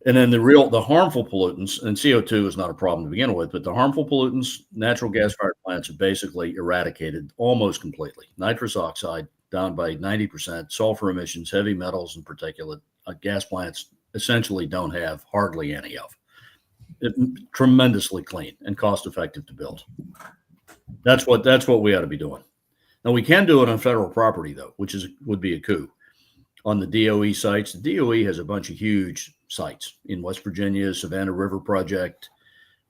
And then the harmful pollutants, and CO2 is not a problem to begin with, but the harmful pollutants, natural gas-fired plants are basically eradicated almost completely. Nitrous oxide down by 90%, sulfur emissions, heavy metals and particulate, gas plants essentially don't have hardly any of. Tremendously clean and cost-effective to build. That's what we ought to be doing. Now we can do it on federal property though, which would be a coup. On the DOE sites, the DOE has a bunch of huge sites in West Virginia, Savannah River Project,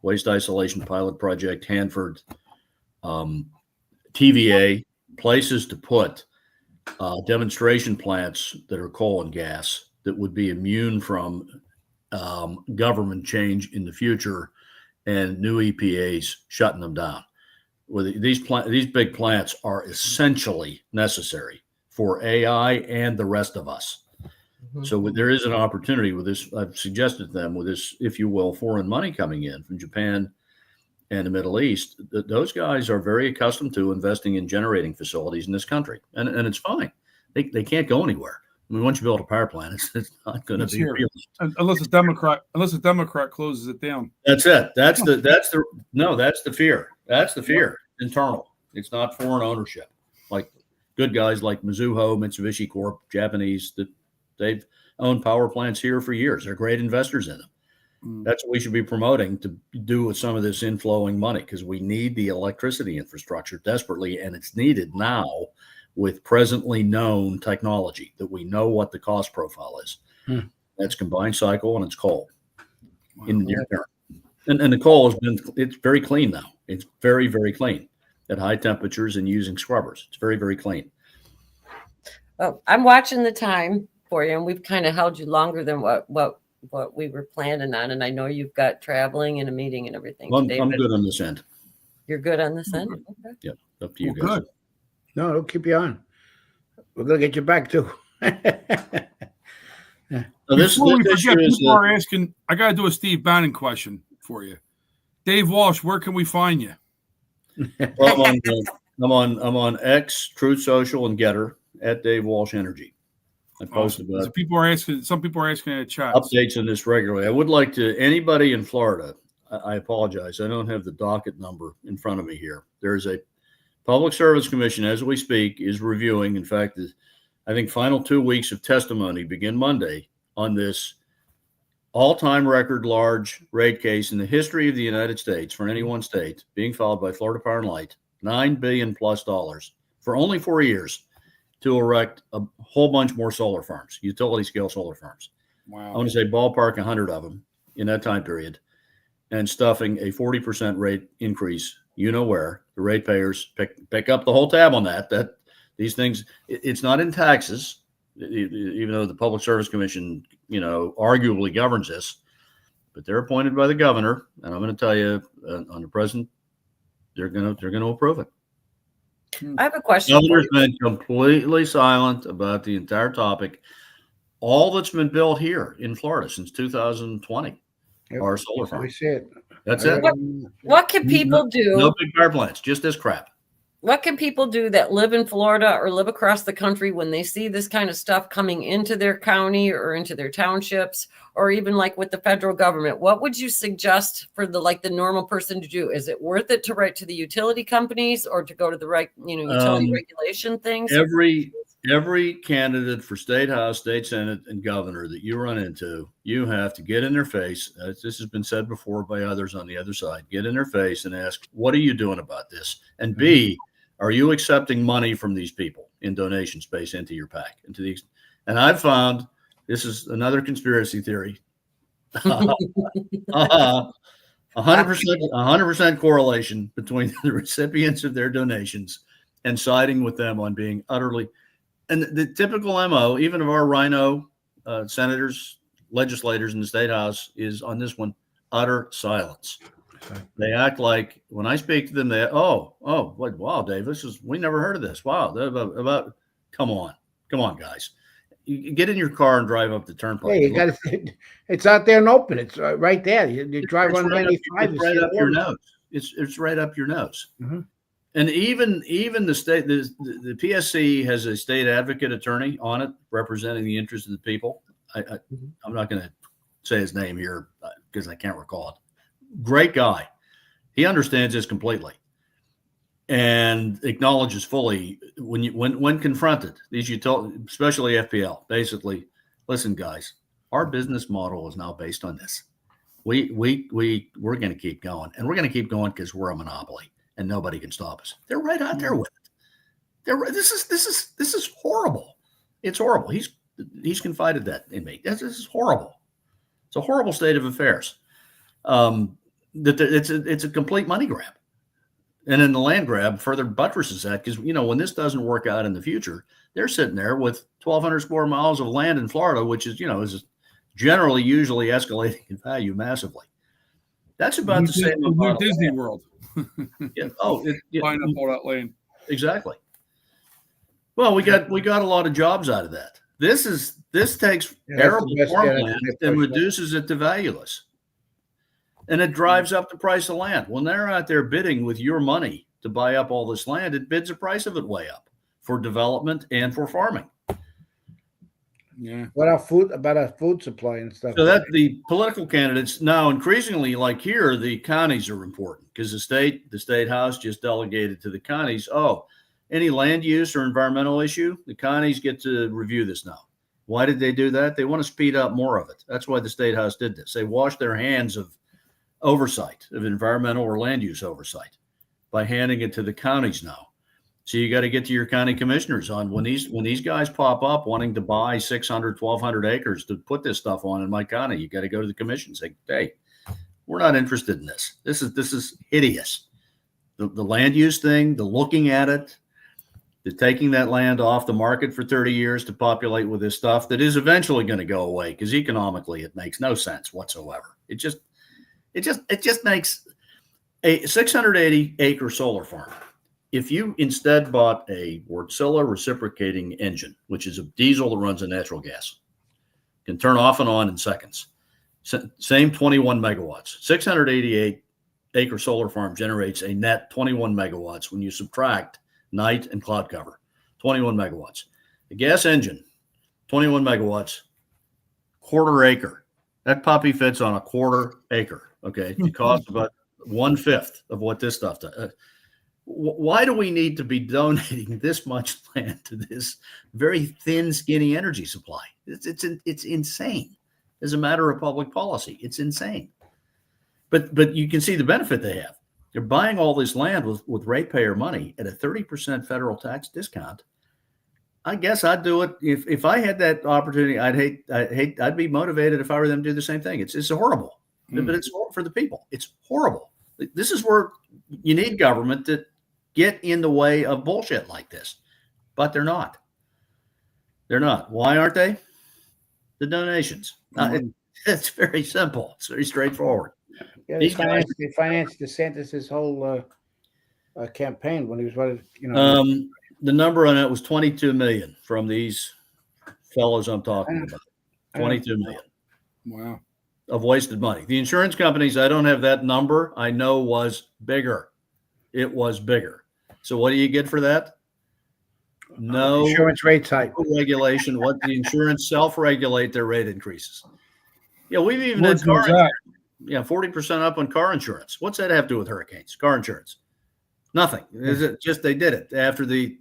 Waste Isolation Pilot Project, Hanford, TVA, places to put demonstration plants that are coal and gas that would be immune from government change in the future and new EPAs shutting them down. These big plants are essentially necessary for AI and the rest of us. Mm-hmm. So there is an opportunity with this. I've suggested to them with this, if you will, foreign money coming in from Japan and the Middle East. Those guys are very accustomed to investing in generating facilities in this country, and it's fine. They can't go anywhere. I mean, once you build a power plant, it's not going to be real. Unless a Democrat closes it down. That's it. That's the fear. That's the fear. Internal. It's not foreign ownership. Like good guys like Mizuho, Mitsubishi Corp, Japanese, that they've owned power plants here for years. They're great investors in them. That's what we should be promoting to do with some of this inflowing money, because we need the electricity infrastructure desperately, and it's needed now with presently known technology that we know what the cost profile is. That's combined cycle and it's coal in the near term. And the coal it's very clean now. It's very, very clean at high temperatures and using scrubbers. It's very, very clean. Well, I'm watching the time for you, and we've kind of held you longer than what we were planning on. And I know you've got traveling and a meeting and everything. Well, I'm good on this end. You're good on this end? Okay. Yeah, up to you guys. Good. No, it'll keep you on. We're going to get you back too. People are asking, I got to do a Steve Bannon question for you. Dave Walsh, where can we find you? Well, I'm on X, Truth Social, and Getter at Dave Walsh Energy. I posted about some people are asking in the chat updates on this regularly. I would like to anybody in Florida. I apologize. I don't have the docket number in front of me here. There's a Public Service Commission, as we speak, is reviewing. In fact, I think final 2 weeks of testimony begin Monday on this all-time record large rate case in the history of the United States for any one state, being followed by Florida Power and Light, $9 billion plus for only 4 years to erect a whole bunch more solar farms, utility scale solar farms. Wow. I want to say ballpark 100 of them in that time period, and stuffing a 40% rate increase. You know where the ratepayers pick up the whole tab on that these things, it's not in taxes, even though the Public Service Commission, arguably governs this, but they're appointed by the governor. And I'm going to tell you on the president, they're going to approve it. I have a question. The governor's been completely silent about the entire topic. All that's been built here in Florida since 2020 are solar farms. We see it. That's it. What can people do? No big power plants, just this crap. What can people do that live in Florida or live across the country when they see this kind of stuff coming into their county or into their townships, or even like with the federal government? What would you suggest for the normal person to do? Is it worth it to write to the utility companies or to go to the utility regulation things? Every candidate for state house, state senate, and governor that you run into, you have to get in their face. This has been said before by others on the other side. Get in their face and ask, what are you doing about this? And B, are you accepting money from these people in donation space into your PAC? And I've found, this is another conspiracy theory, 100% correlation between the recipients of their donations and siding with them on being utterly. And the typical MO, even of our rhino senators, legislators in the state house, is on this one, utter silence. They act like when I speak to them, wow, Dave, we never heard of this. Wow, come on, guys. You get in your car and drive up the turnpike. Yeah, you got to. It's out there and open. It's right there. You drive on 95. It's right up your nose. It's right up your nose. Mhm. And even the state, the PSC has a state advocate attorney on it representing the interests of the people. I'm not going to say his name here because I can't recall it. Great guy. He understands this completely and acknowledges fully when confronted these utilities, especially FPL. Basically, listen, guys, our business model is now based on this. We're going to keep going, and we're going to keep going because we're a monopoly and nobody can stop us. They're right out there with it. This is horrible. It's horrible. He's confided that in me. This is horrible. It's a horrible state of affairs. It's a complete money grab. And then the land grab further buttresses that because, when this doesn't work out in the future, they're sitting there with 1,200 square miles of land in Florida, which is, is generally usually escalating in value massively. That's about the same amount. Disney World. Yeah. Buying up all that land. Exactly. Well, we got a lot of jobs out of that. This takes arable farmland and reduces it to valueless. And it drives up the price of land. When they're out there bidding with your money to buy up all this land, it bids the price of it way up for development and for farming. Yeah. About our food supply and stuff. So that the political candidates now increasingly, like here, the counties are important because the state house just delegated to the counties. Oh, any land use or environmental issue, the counties get to review this now. Why did they do that? They want to speed up more of it. That's why the state house did this. They washed their hands of oversight of environmental or land use oversight by handing it to the counties now. So you got to get to your county commissioners on when these guys pop up wanting to buy 600, 1,200 acres to put this stuff on in my county. You got to go to the commission and say, hey, we're not interested in this. This is hideous. The land use thing, the looking at it, the taking that land off the market for 30 years to populate with this stuff that is eventually going to go away because economically it makes no sense whatsoever. It just makes a 680 acre solar farm. If you instead bought a Wärtsilä reciprocating engine, which is a diesel that runs on natural gas, can turn off and on in seconds, same 21 megawatts, 688 acre solar farm generates a net 21 megawatts when you subtract night and cloud cover, 21 megawatts. The gas engine, 21 megawatts, quarter acre. That puppy fits on a quarter acre. Okay, it costs about 1/5 of what this stuff does. Why do we need to be donating this much land to this very thin, skinny energy supply? It's insane. As a matter of public policy, it's insane. But you can see the benefit they have. They're buying all this land with ratepayer money at a 30% federal tax discount. I guess I'd do it if I had that opportunity. I'd be motivated if I were them to do the same thing. It's horrible. But it's for the people. It's horrible. This is where you need government to get in the way of bullshit like this. But they're not. They're not. Why aren't they? The donations. It's very simple. It's very straightforward. Yeah, they financed DeSantis' whole campaign when he was running. The number on it was 22 million from these fellows I'm talking about. 22 million. Wow. Of wasted money. The insurance companies, I don't have that number. I know was bigger. It was bigger. So what do you get for that? No insurance rate type regulation. What the insurance self-regulate their rate increases. Yeah, we've even had 40% up on car insurance. What's that have to do with hurricanes? Car insurance. Nothing. Is it just they did it after the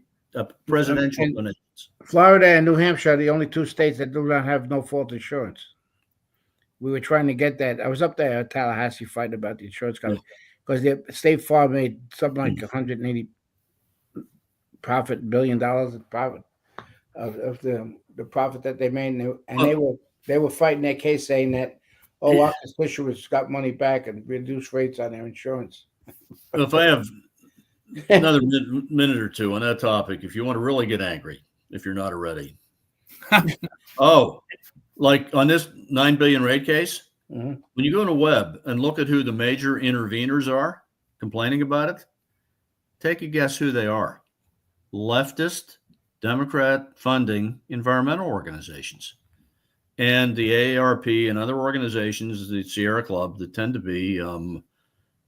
presidential donations? Florida and New Hampshire are the only two states that do not have no fault insurance. We were trying to get that. I was up there at Tallahassee fighting about the insurance company because the State Farm made something like $180 billion of profit of the profit that they made, and they were fighting their case saying that our constituents got money back and reduced rates on their insurance. If I have another minute or two on that topic, if you want to really get angry, if you're not already, like on this $9 billion rate case, when you go on a web and look at who the major interveners are complaining about it, take a guess who they are. Leftist Democrat funding environmental organizations. And the AARP and other organizations, the Sierra Club, that tend to be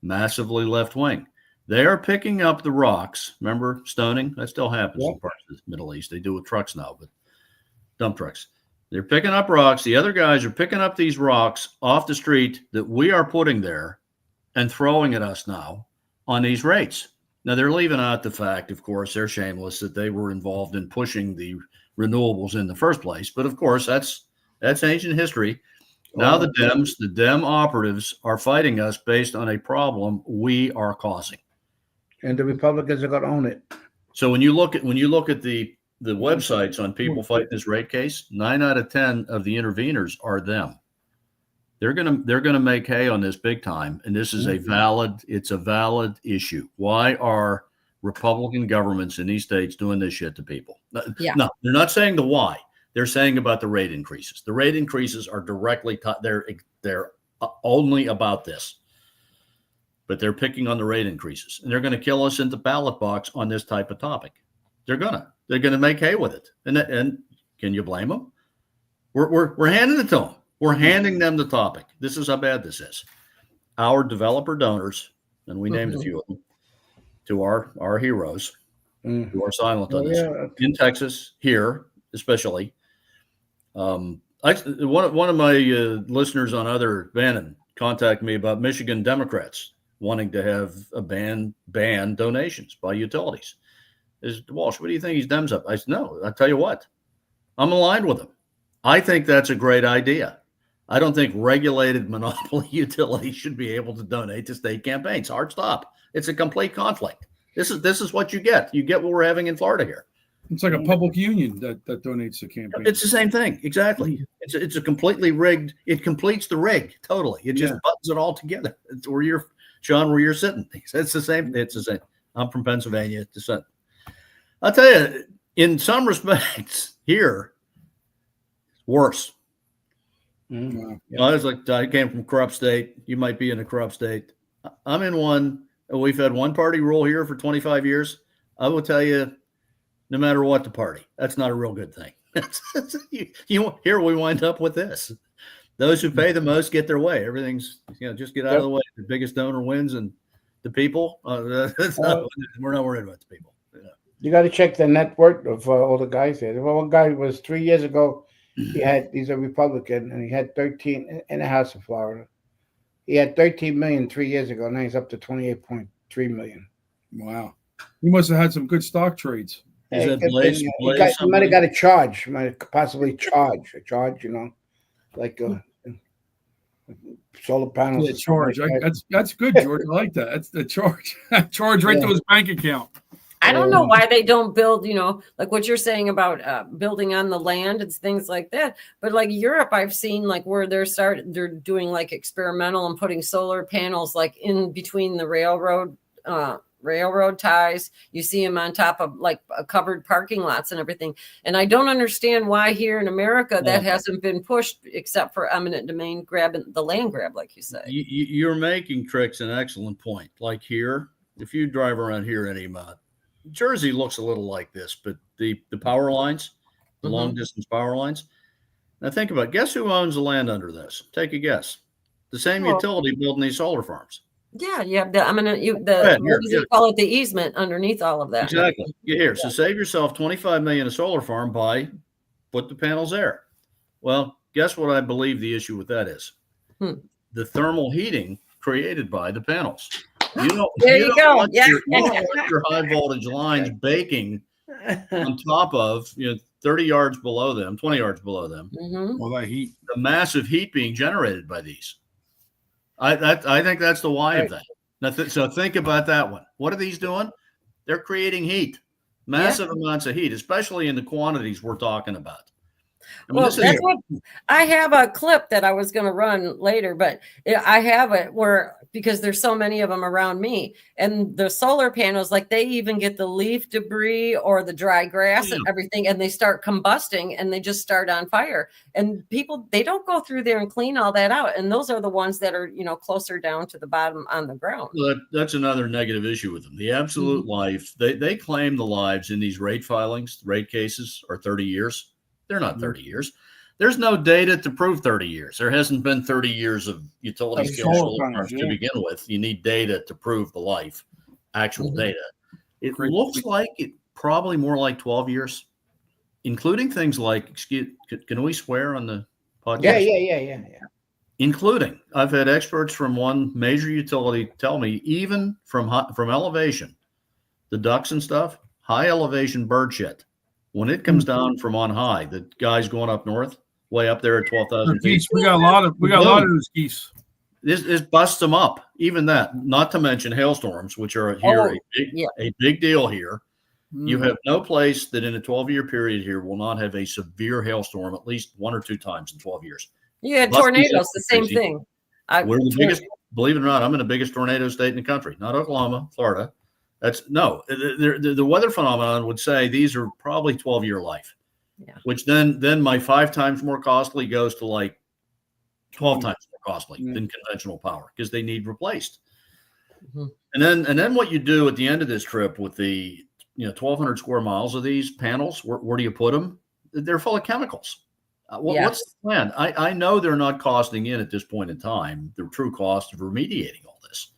massively left-wing. They are picking up the rocks. Remember stoning? That still happens in parts of the Middle East. They do with trucks now, but dump trucks. They're picking up rocks. The other guys are picking up these rocks off the street that we are putting there and throwing at us now on these rates. Now, they're leaving out the fact, of course, they're shameless, that they were involved in pushing the renewables in the first place. But, of course, that's ancient history. Now the Dem operatives are fighting us based on a problem we are causing. And the Republicans are going to own it. So when you look at the websites on people fighting this rate case, 9 out of 10 of the interveners are them. They're gonna make hay on this big time, and this is a valid issue. Why are Republican governments in these states doing this shit to people? Yeah. No, they're not saying the why. They're saying about the rate increases. The rate increases are directly they're only about this, but they're picking on the rate increases, and they're going to kill us in the ballot box on this type of topic. They're gonna make hay with it, and can you blame them? We're handing it to them. We're handing them the topic. This is how bad this is. Our developer donors, and we named a few of them, to our heroes, who are silent on this in Texas, here especially. One of my listeners on other Bannon contacted me about Michigan Democrats wanting to have a ban donations by utilities. Is Walsh, what do you think he's Dems up? I said, no, I'll tell you what, I'm aligned with him. I think that's a great idea. I don't think regulated monopoly utilities should be able to donate to state campaigns. Hard stop. It's a complete conflict. This is what you get. You get what we're having in Florida here. It's like a public union that donates to campaigns. It's the same thing. Exactly. It's a completely rigged. It completes the rig totally. It just buttons it all together. It's where you're, Sean, where you're sitting. It's the same. It's the same. I'm from Pennsylvania. I'll tell you, in some respects, here, it's worse. I came from a corrupt state. You might be in a corrupt state. I'm in one. We've had one party rule here for 25 years. I will tell you, no matter what the party, that's not a real good thing. Here we wind up with this. Those who pay the most get their way. Everything's, just get out of the way. The biggest donor wins, and the people, we're not worried about the people. You got to check the net worth of all the guys there. One guy was 3 years ago. He's a Republican, and he had 13 in the House of Florida. He had 13 million 3 years ago. Now he's up to 28.3 million. Wow. He must have had some good stock trades. Is that Blaze? He might have got a charge. Might have possibly charge. A charge, like solar panels. Yeah, charge. That's good, George. I like that. That's the charge. Charge right to his bank account. I don't know why they don't build, like what you're saying about building on the land and things like that. But like Europe, I've seen like where they're doing like experimental and putting solar panels like in between the railroad ties. You see them on top of like covered parking lots and everything. And I don't understand why here in America that hasn't been pushed, except for eminent domain the land grab, like you say. You're making, Trix, an excellent point. Like here, if you drive around here any amount, Jersey looks a little like this, but the power lines, the long distance power lines. Now think about it. Guess who owns the land under this? Take a guess. The same utility building these solar farms. Yeah, you have what do you call it? The easement underneath all of that. Exactly. Here, so save yourself $25 million a solar farm put the panels there. Well, guess what I believe the issue with that is? The thermal heating created by the panels. You don't want your high voltage lines baking on top of 30 yards below them, 20 yards below them. Well, that heat, the massive heat being generated by these. I think that's the why of that. Now so think about that one. What are these doing? They're creating heat, massive amounts of heat, especially in the quantities we're talking about. I mean, Well, this is that's what I have a clip that I was going to run later, but I have it where because there's so many of them around me, and the solar panels, like they even get the leaf debris or the dry grass and everything, and they start combusting and they just start on fire. And people, they don't go through there and clean all that out. And those are the ones that are, closer down to the bottom on the ground. Well, that's another negative issue with them. The absolute life, they claim the lives in these rate filings, rate cases are 30 years. They're not 30 years. There's no data to prove 30 years. There hasn't been 30 years of utility scale solar farms to begin with. You need data to prove the life, actual data. It looks like it probably more like 12 years, including things like, can we swear on the podcast? Yeah. Including, I've had experts from one major utility tell me, even from elevation, the ducts and stuff, high elevation bird shit, when it comes down from on high, the guys going up north, way up there at 12,000 feet. We got a lot of those geese. This busts them up. Even that, not to mention hailstorms, which are here a big deal here. You have no place that in a 12-year period here will not have a severe hailstorm at least 1 or 2 times in 12 years. Yeah, tornadoes, the same thing. We're the biggest, believe it or not, I'm in the biggest tornado state in the country, not Oklahoma, Florida. The weather phenomenon would say these are probably 12-year life, which then my 5 times more costly goes to like 12 times more costly than conventional power because they need replaced. And then what you do at the end of this trip with the 1,200 square miles of these panels, where do you put them? They're full of chemicals. What's the plan? I know they're not costing in at this point in time the true cost of remediating all this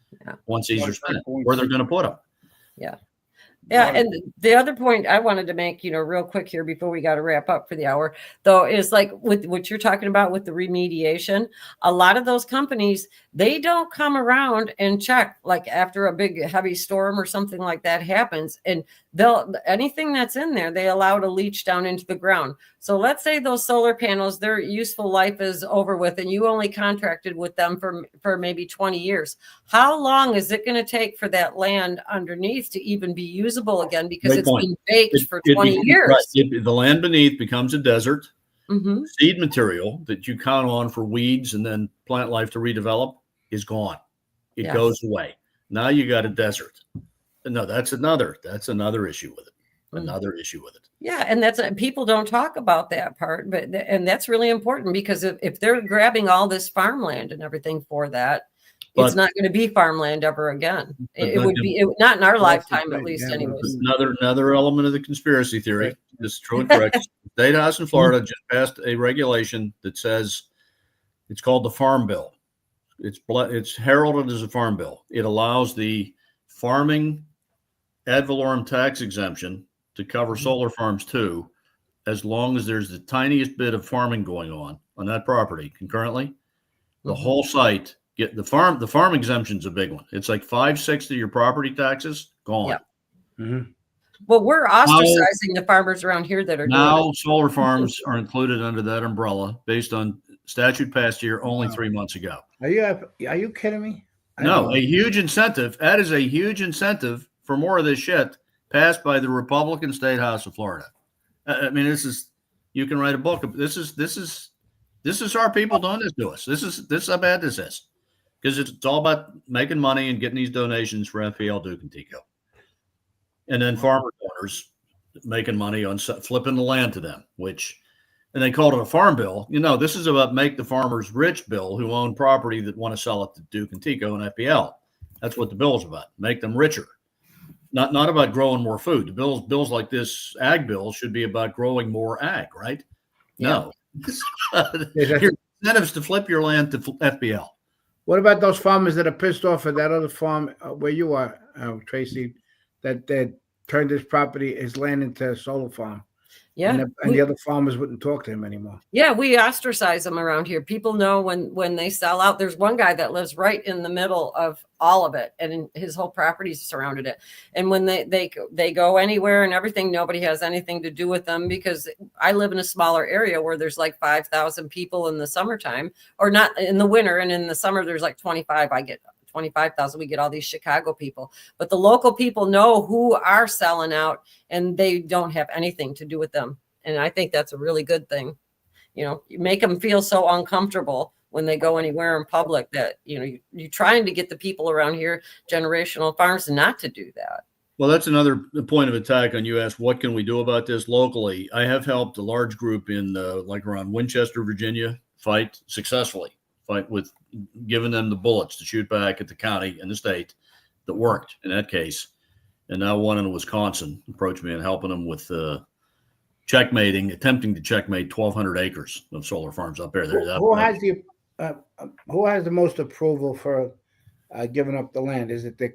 once these are spent, where they're going to put them. Yeah. And the other point I wanted to make, real quick here before we got to wrap up for the hour, though, is like with what you're talking about with the remediation. A lot of those companies, they don't come around and check like after a big heavy storm or something like that happens. And anything that's in there, they allow to leach down into the ground. So let's say those solar panels, their useful life is over with, and you only contracted with them for maybe 20 years. How long is it going to take for that land underneath to even be usable again? Because it's been baked for 20 years. Right. The land beneath becomes a desert. Seed material that you count on for weeds and then plant life to redevelop is gone. It goes away. Now you got a desert. No, that's another issue with it. Another issue with it. Yeah, and people don't talk about that part, and that's really important because if they're grabbing all this farmland and everything for that, it's not going to be farmland ever again. It would be not in our lifetime, at least, anyways. Another element of the conspiracy theory. This is true and correct. The State House in Florida just passed a regulation that says it's called the Farm Bill. It's heralded as a Farm Bill. It allows the farming ad valorem tax exemption to cover solar farms too, as long as there's the tiniest bit of farming going on that property concurrently. The whole site the farm exemption's a big one. It's like 5/6 of your property taxes gone. Well, we're ostracizing the farmers around here that are now solar farms are included under that umbrella based on statute passed here only 3 months ago. Are you kidding me? No, a huge incentive. That is a huge incentive for more of this shit passed by the Republican State House of Florida. I mean, you can write a book. This is our people doing this to us. This is how bad this is, because it's all about making money and getting these donations for FPL, Duke, and Tico, and then farmer owners making money on flipping the land to them, and they called it a farm bill. This is about make the farmers rich bill who own property that want to sell it to Duke and Tico and FPL. That's what the bill is about. Make them richer. Not about growing more food. The bills like this ag bill should be about growing more ag, right? No. Your incentives to flip your land to FPL. What about those farmers that are pissed off at that other farm where you are, Tracy, that turned his land into a solar farm? Yeah. And the other farmers wouldn't talk to him anymore. Yeah, we ostracize them around here. People know when they sell out. There's one guy that lives right in the middle of all of it, and his whole property surrounded it. And when they go anywhere and everything, nobody has anything to do with them, because I live in a smaller area where there's like 5,000 people in the summertime, or not in the winter, and in the summer there's like 25. I get 25,000. We get all these Chicago people, but the local people know who are selling out, and they don't have anything to do with them. And I think that's a really good thing. you make them feel so uncomfortable when they go anywhere in public that, you're trying to get the people around here, generational farms, not to do that. Well, that's another point of attack on you asked, what can we do about this locally? I have helped a large group in like around Winchester, Virginia, fight with giving them the bullets to shoot back at the county and the state that worked in that case. And now one in Wisconsin approached me and helping them with attempting to checkmate 1,200 acres of solar farms up there. Who has the most approval for giving up the land? Is it the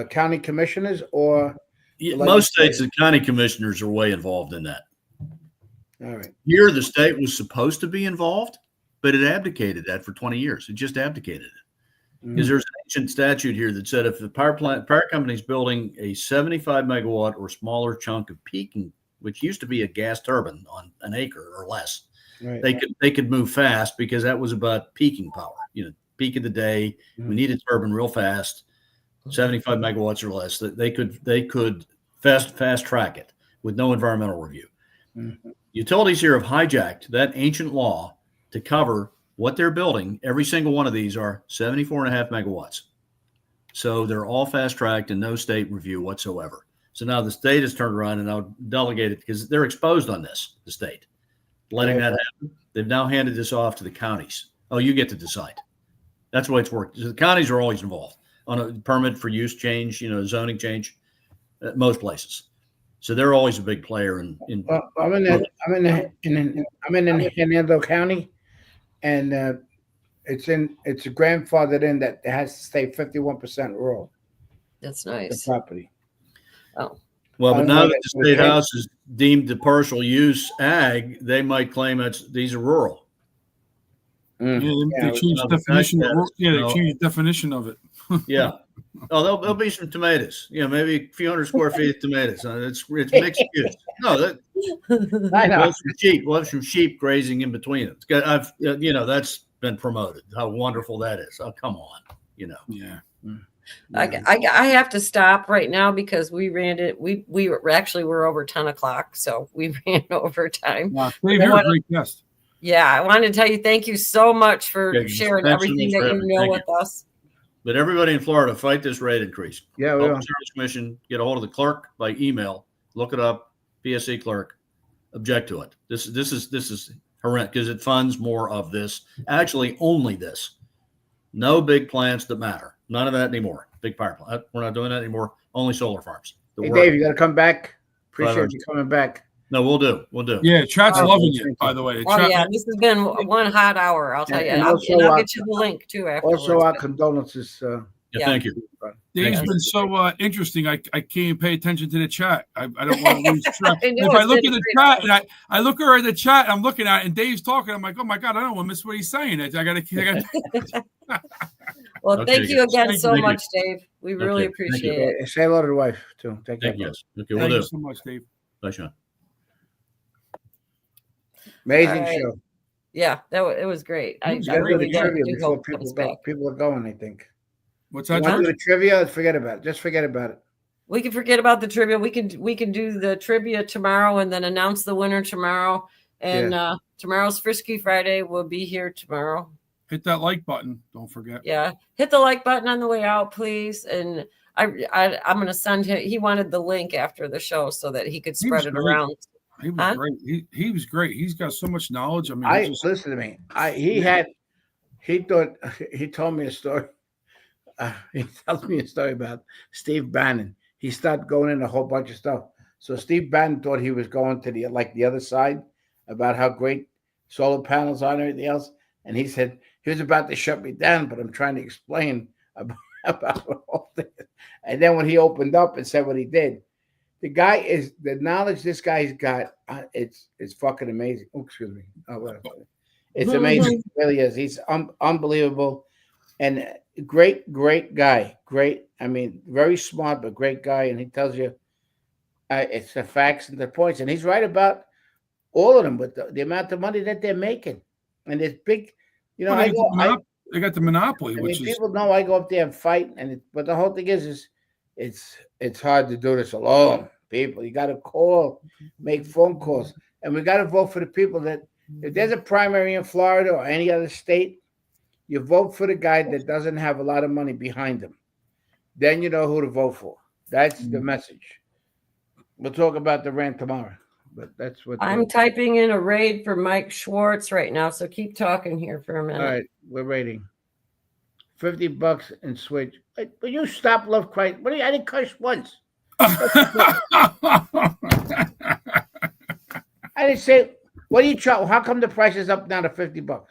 county commissioners or most states? The county commissioners are way involved in that. All right. Here, the state was supposed to be involved, but it abdicated that for 20 years. It just abdicated it because there's an ancient statute here that said if the power company is building a 75 megawatt or smaller chunk of peaking, which used to be a gas turbine on an acre or less, Right. they could move fast because that was about peaking power. Peak of the day, we need a turbine real fast, 75 megawatts or less. They could fast track it with no environmental review. Utilities here have hijacked that ancient law to cover what they're building. Every single one of these are 74.5 megawatts. So they're all fast tracked and no state review whatsoever. So now the state has turned around and now delegated because they're exposed on this, the state, letting that happen. They've now handed this off to the counties. Oh, you get to decide. That's the way it's worked. The counties are always involved on a permit for use change, zoning change at most places. So they're always a big player in I'm in Hernando County, and it's grandfathered in that it has to stay 51% rural. That's The nice. property. Oh, well, but now that the state house is deemed the partial use ag, they might claim these are rural. Yeah, they changed the definition. They changed the definition of it. Yeah. Oh, there'll be some tomatoes. Maybe a few hundred square feet of tomatoes. It's mixed use. No, I know. We'll have some sheep grazing in between it. That's been promoted. How wonderful that is. Oh, come on. Yeah. I have to stop right now because we ran it. We we're over 10 o'clock, so we ran over time. Wow, Dave, you're a great guest. Yeah, I wanted to tell you thank you so much for sharing everything that you know with us. But everybody in Florida, fight this rate increase. Yeah, we Public Service Commission, get a hold of the clerk by email, look it up, PSC clerk, object to it. This is horrendous because it funds more of this. Actually, only this. No big plants that matter. None of that anymore. Big power plant. We're not doing that anymore. Only solar farms. Hey, Dave, you got to come back. Appreciate you coming back. No, we'll do. Yeah, chat's loving it, by the way. This has been one hot hour. I'll tell you. And I'll get you the link too afterwards. Also, our condolences. Thank you. Dave's been so interesting. I can't even pay attention to the chat. I don't want to lose track. If I look at the chat and I look over at the chat, I'm looking at it, and Dave's talking. I'm like, oh my god, I don't want to miss what he's saying. I got to. Well, thank you again so much, Dave. We really appreciate it. Say hello to the wife too. Thank you. Okay, Thank you so much, Dave. Bye, Sean. Amazing show. Yeah, it was great. I really do hope people are going. I think. What's that? Want to do the trivia? Forget about it. Just forget about it. We can forget about the trivia. We can do the trivia tomorrow and then announce the winner tomorrow. And tomorrow's Frisky Friday. We'll be here tomorrow. Hit that like button. Don't forget. Yeah, hit the like button on the way out, please. And I'm going to send him. He wanted the link after the show so that he could spread it around. He was great. He was great. He's got so much knowledge. I mean, listen to me. He told me a story. He tells me a story about Steve Bannon. He started going in a whole bunch of stuff. So Steve Bannon thought he was going to the other side about how great solar panels are and everything else. And he said he was about to shut me down, but I'm trying to explain about the whole thing. And then when he opened up and said what he did, the knowledge this guy's got. It's fucking amazing. Oh, excuse me. It's amazing. It really is. He's unbelievable and great guy. Great. I mean, very smart, but great guy. And he tells you it's the facts and the points. And he's right about all of them, but the amount of money that they're making. And it's big. They got the monopoly. People know I go up there and fight. But the whole thing is it's hard to do this alone, people. You got to call, make phone calls, and we got to vote for the people that If there's a primary in Florida or any other state, you vote for the guy that doesn't have a lot of money behind him. Then you know who to vote for. That's the message. We'll talk about the rant tomorrow, but that's what I'm typing in a raid for Mike Schwartz right now, so keep talking here for a minute. All right, we're rating. $50 and switch. Will you stop, Love Christ? What? I didn't cuss once. I didn't say. What do you try? How come the price is up now to $50?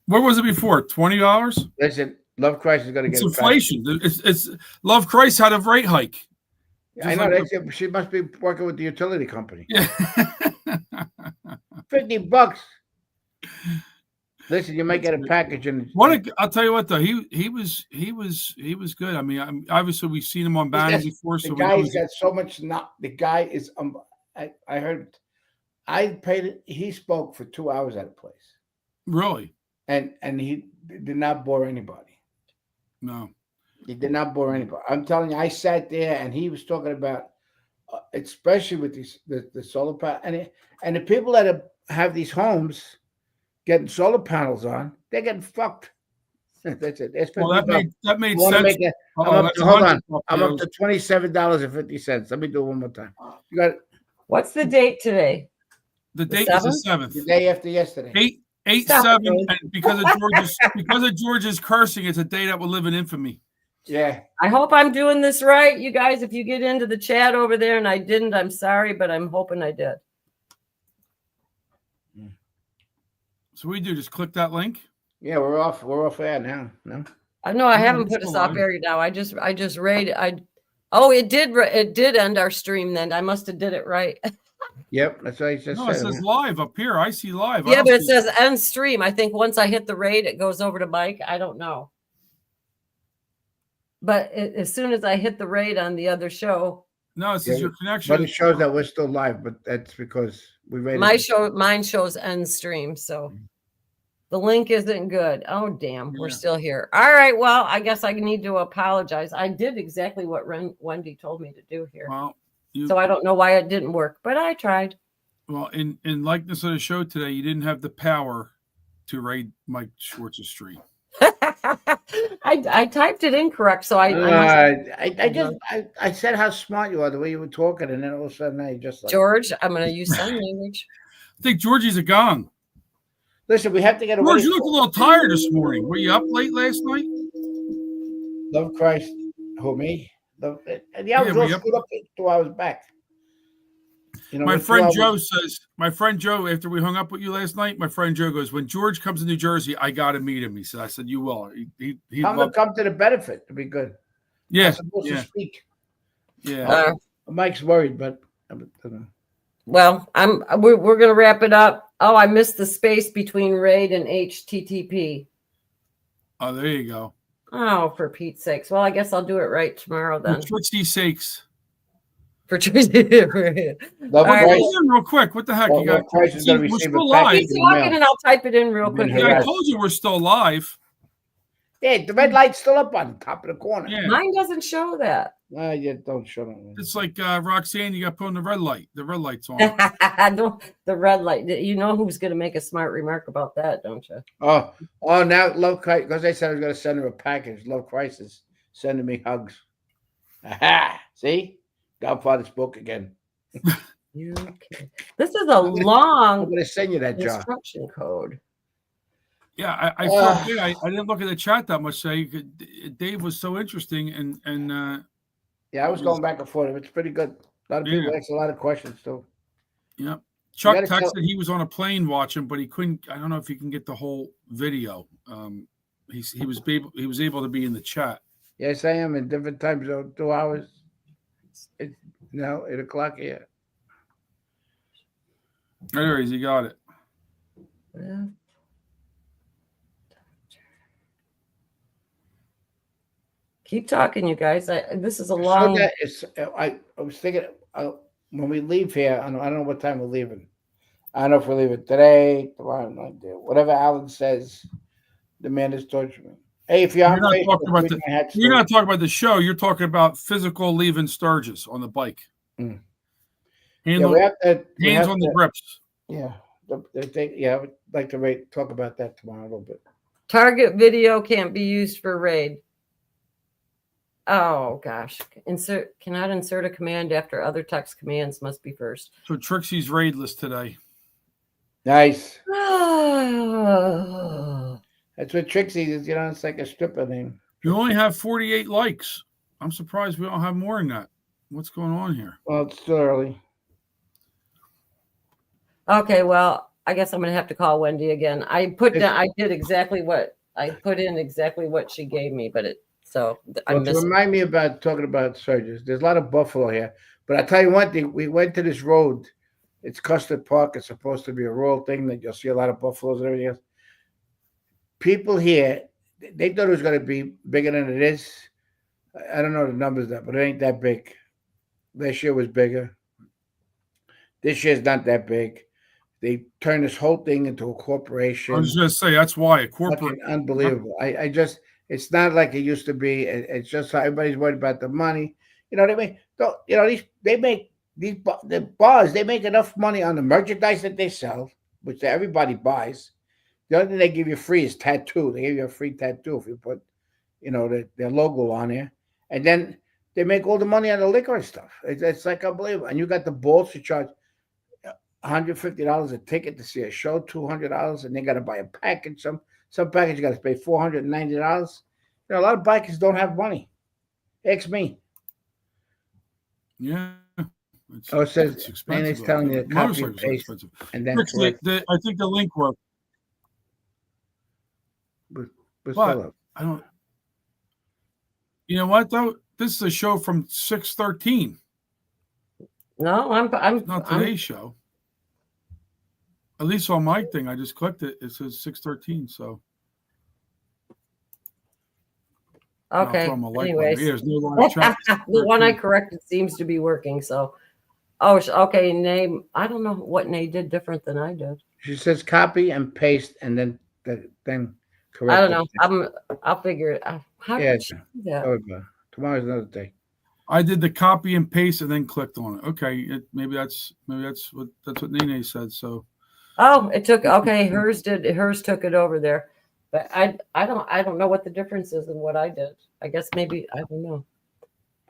What was it before? $20? Listen, Love Christ is going to get It's inflation. It's Love Christ had a rate hike. I know. She must be working with the utility company. Yeah. $50. Listen, you might get a package and I'll tell you what though, he was good. I mean, obviously we've seen him on Bannon before. The guy's got so much. The guy is. I heard. I paid it. He spoke for 2 hours at a place. Really? And he did not bore anybody. No. He did not bore anybody. I'm telling you, I sat there and he was talking about, especially with the solar panel, and the people that have these homes getting solar panels on, they're getting fucked. That's it. Well, that made sense. Hold on. I'm up to $27.50. Let me do it one more time. You got it. What's the date today? The date is the 7th. The day after yesterday. 8/7, and because of George's cursing, it's a day that will live in infamy. Yeah. I hope I'm doing this right, you guys. If you get into the chat over there and I didn't, I'm sorry, but I'm hoping I did. So we do just click that link. Yeah, we're off air now. No. I know I haven't put us off air now. I just rated. It did end our stream then. I must have did it right. Yep, that's what I just said. It says live up here. I see live. Yeah, but it says end stream. I think once I hit the raid, it goes over to Mike. I don't know. But as soon as I hit the raid on the other show. No, it says your connection. But it shows that we're still live, but that's because we rated mine shows end stream, so the link isn't good. Oh damn, we're still here. All right, well, I guess I need to apologize. I did exactly what Wendy told me to do here. Well, so I don't know why it didn't work, but I tried. Well, in likeness of the show today, you didn't have the power to raid Mike Schwartz's stream. I typed it incorrect, so I said how smart you are the way you were talking, and then all of a sudden you just like George. I'm going to use sign language. I think Georgie's a gong. Listen, we have to get away. George, you look a little tired this morning. Were you up late last night? Love Christ, who me? Yeah, I was all screwed up 2 hours back. You know, my friend Joe, after we hung up with you last night, my friend Joe goes, when George comes to New Jersey, I got to meet him. He said, I said, you will. Come to the benefit to be good. Yeah. I'm supposed to speak. Yeah. Mike's worried, but well, we're going to wrap it up. Oh, I missed the space between raid and HTTP. Oh, there you go. Oh, for Pete's sakes. Well, I guess I'll do it right tomorrow then. For Trixie's sakes. For Trixie. Real quick. What the heck? You got? We're still live. Keep talking and I'll type it in real quick. Yeah, I told you we're still live. Yeah, the red light's still up on the top of the corner. Yeah. Mine doesn't show that. Yeah, don't show it. It's like Roxanne, you got to put on the red light. The red light's on. The red light. You know who's going to make a smart remark about that, don't you? Oh, now Love Christ, because they said I was going to send her a package. Love Christ is sending me hugs. Aha! See? Godfather's book again. This is a long I'm going to send you that job. Instruction code. Yeah, I felt good. I didn't look at the chat that much today. Dave was so interesting, and yeah, I was going back and forth. It's pretty good. A lot of people ask a lot of questions too. Yeah, Chuck texted he was on a plane watching, but he couldn't. I don't know if he can get the whole video. He was able to be in the chat. Yes, I am in different time zone. 2 hours. It's now 8 o'clock here. Anyways, you got it. Yeah. Keep talking, you guys. This is a long. I was thinking when we leave here. I don't know what time we're leaving. I don't know if we're leaving today, tomorrow, whatever Alan says. The man is torturing me. Hey, if you're not talking about the show. You're talking about physical leaving Sturgis on the bike. Mm. Hands on the grips. Yeah, Yeah, I would like to talk about that tomorrow a little bit. Target video can't be used for raid. Oh gosh. Cannot insert a command after other text commands must be first. So Trixie's raid list today. Nice. Oh. That's what Trixie is. It's like a stripper name. You only have 48 likes. I'm surprised we don't have more than that. What's going on here? Well, it's still early. Okay, well, I guess I'm gonna have to call Wendy again. I put in exactly what she gave me, but I Well, to missed. remind me about talking about surges, there's a lot of buffalo here. But I'll tell you one thing: we went to this road. It's Custard Park. It's supposed to be a rural thing that you'll see a lot of buffaloes and everything else. People here, they thought it was going to be bigger than it is. I don't know the numbers that, but it ain't that big. Last year was bigger. This year's not that big. They turned this whole thing into a corporation. I was just say that's why a corporate. Fucking unbelievable. I just, it's not like it used to be. It's just how everybody's worried about the money. You know what I mean? So, the bars, they make enough money on the merchandise that they sell, which everybody buys. The other thing they give you free is tattoo. They give you a free tattoo if you put, their logo on there. And then they make all the money on the liquor and stuff. It's like unbelievable. And you got the balls to charge $150 a ticket to see a show, $200, and they got to buy a package. Some package you got to pay $490. A lot of bikers don't have money. Ask me. Yeah. It says, it's expensive. and it's telling you to copy and paste, and then I think the link worked. But I don't. You know what though? This is a show from 6/13. No, I'm Not today's show. At least on my thing, I just clicked it. It says 6/13. So okay. Anyways, there's no live chat. The one I corrected seems to be working. So, okay. Name. I don't know what Nay did different than I did. She says copy and paste, and then correct. I don't know. I'll figure it out. How did she do that? Tomorrow's another day. I did the copy and paste and then clicked on it. Okay, maybe that's what Nene said. So. Oh, it took. Okay, hers took it over there, but I don't know what the difference is in what I did. I guess maybe I don't know,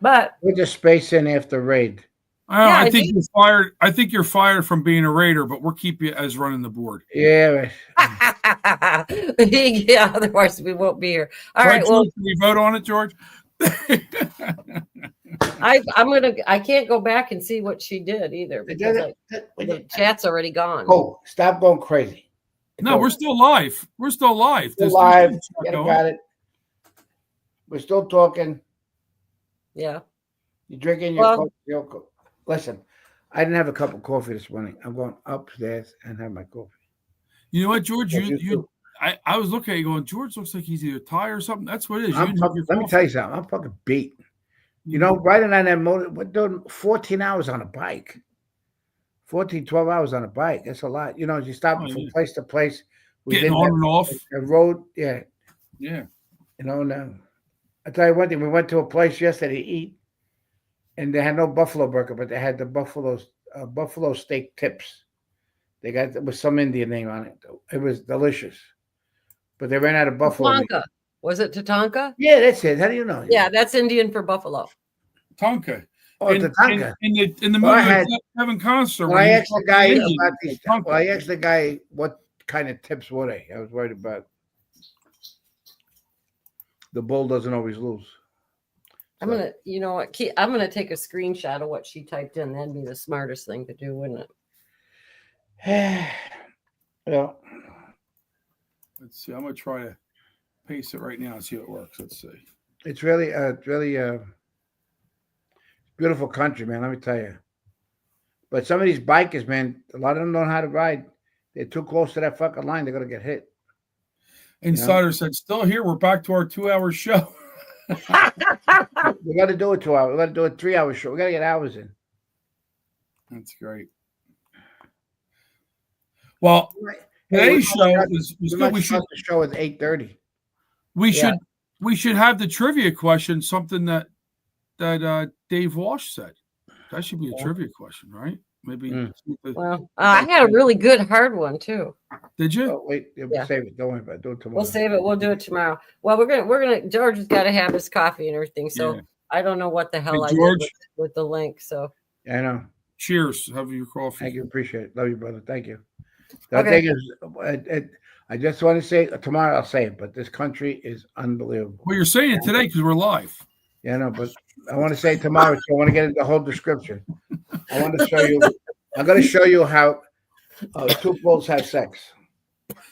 but we'll just space in after raid. I think you're fired. I think you're fired from being a raider, but we'll keep you as running the board. Yeah. Yeah. Otherwise, we won't be here. All right. Well, can we vote on it, George? I can't go back and see what she did either because the chat's already gone. Oh, stop going crazy. No, we're still live. We're still live. Still live. Got it. We're still talking. Yeah. You're drinking your coffee. Listen, I didn't have a cup of coffee this morning. I'm going upstairs and have my coffee. You know what, George? I was looking at you going, George looks like he's either tired or something. That's what it is. Let me tell you something. I'm fucking beat. Riding on that motor, we're doing 14 hours on a bike. 12 hours on a bike. That's a lot. You stop from place to place. Getting on and off. The road, yeah. Yeah. Now, I tell you one thing. We went to a place yesterday to eat, and they had no buffalo burger, but they had the buffalo steak tips. They got there was some Indian name on it. It was delicious, but they ran out of buffalo. Tatanka. Was it Tatanka? Yeah, that's it. How do you know? Yeah, that's Indian for buffalo. Tatanka. Oh, Tatanka. In the movie, Kevin Costner. I asked the guy about these. I asked the guy what kind of tips were they. I was worried about. The bull doesn't always lose. I'm gonna, I'm gonna take a screenshot of what she typed in. That'd be the smartest thing to do, wouldn't it? Yeah. Let's see. I'm gonna try to paste it right now and see how it works. Let's see. It's really beautiful country, man. Let me tell you. But some of these bikers, man, a lot of them don't know how to ride. They're too close to that fucking line. They're gonna get hit. Insider said, "Still here. We're back to our 2-hour show." We got to do a 2 hour. We got to do a 3 hour show. We got to get hours in. That's great. Well, today's show is good. We should the show at 8:30. We should have the trivia question. Something that Dave Walsh said. That should be a trivia question, right? Maybe. Well, I had a really good hard one too. Did you? Oh, wait, Yeah. save it. Don't worry about it. Do it tomorrow. We'll save it. We'll do it tomorrow. Well, we're gonna. George has got to have his coffee and everything. So Yeah. I don't know what the hell Hey, I did George. with the link. So I know. Cheers. Have your coffee. Thank you. Appreciate it. Love you, brother. Thank you. The Okay. thing is, I just want to say tomorrow I'll say it, but this country is unbelievable. Well, you're saying it today because we're live. Yeah, no, but I want to say tomorrow. So I want to get into the whole description. I want to show you. I'm going to show you how two bulls have sex.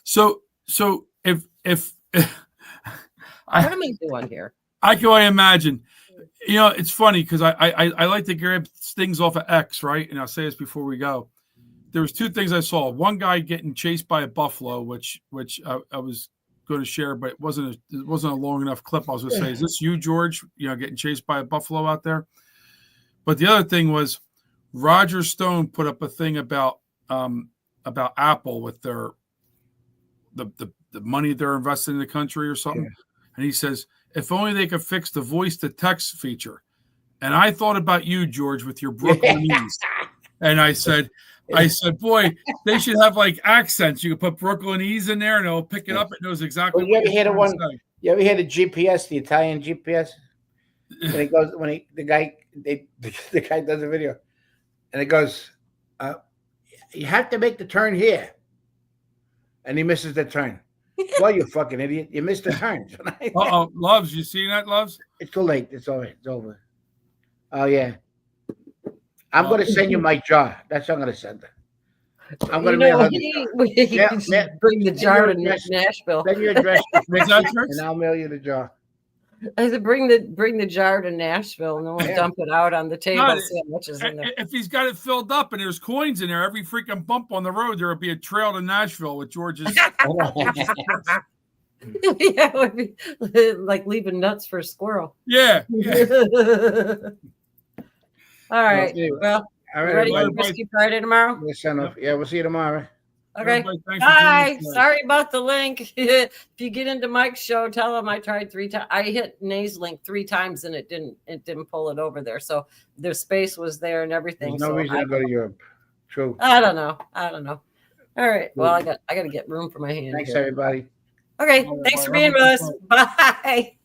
So if what am I doing here? I can only imagine. You know, it's funny because I like to grab things off of X, right? And I'll say this before we go. There was two things I saw. One guy getting chased by a buffalo, which I was going to share, but it wasn't a long enough clip. I was going to say, is this you, George? You know, getting chased by a buffalo out there. But the other thing was Roger Stone put up a thing about Apple with their the money they're investing in the country or something. Yeah. And he says, if only they could fix the voice to text feature. And I thought about you, George, with your Brooklynese. And I said, boy, they should have like accents. You could put Brooklynese in there and it'll pick it up. It knows exactly. Well, you ever hear the one? You ever hear the GPS, the Italian GPS? When it goes, the guy does a video, and it goes, you have to make the turn here, and he misses the turn. Well, you fucking idiot! You missed the turn. Loves, you see that, Loves? It's too late. It's all right. It's over. Oh yeah. I'm going to send you my jar. That's what I'm going to send her. I'm going to mail her. Bring the jar to Nashville. Send your address, and I'll mail you the jar. I said, bring the jar to Nashville, and then we'll dump it out on the table. See how much is in there. If he's got it filled up and there's coins in there, every freaking bump on the road, there will be a trail to Nashville with George's. Yeah, it would be like leaving nuts for a squirrel. Yeah. All right. Well, all right. Ready for Whiskey Friday tomorrow? Yeah, we'll see you tomorrow. Okay. Bye. Sorry about the link. If you get into Mike's show, tell him I tried 3 times. I hit Nay's link 3 times and it didn't pull it over there. So their space was there and everything. There's no reason to go to Europe. True. I don't know. All right. Well, I got to get room for my hand. Thanks, everybody. Okay. Thanks for being with us. Bye.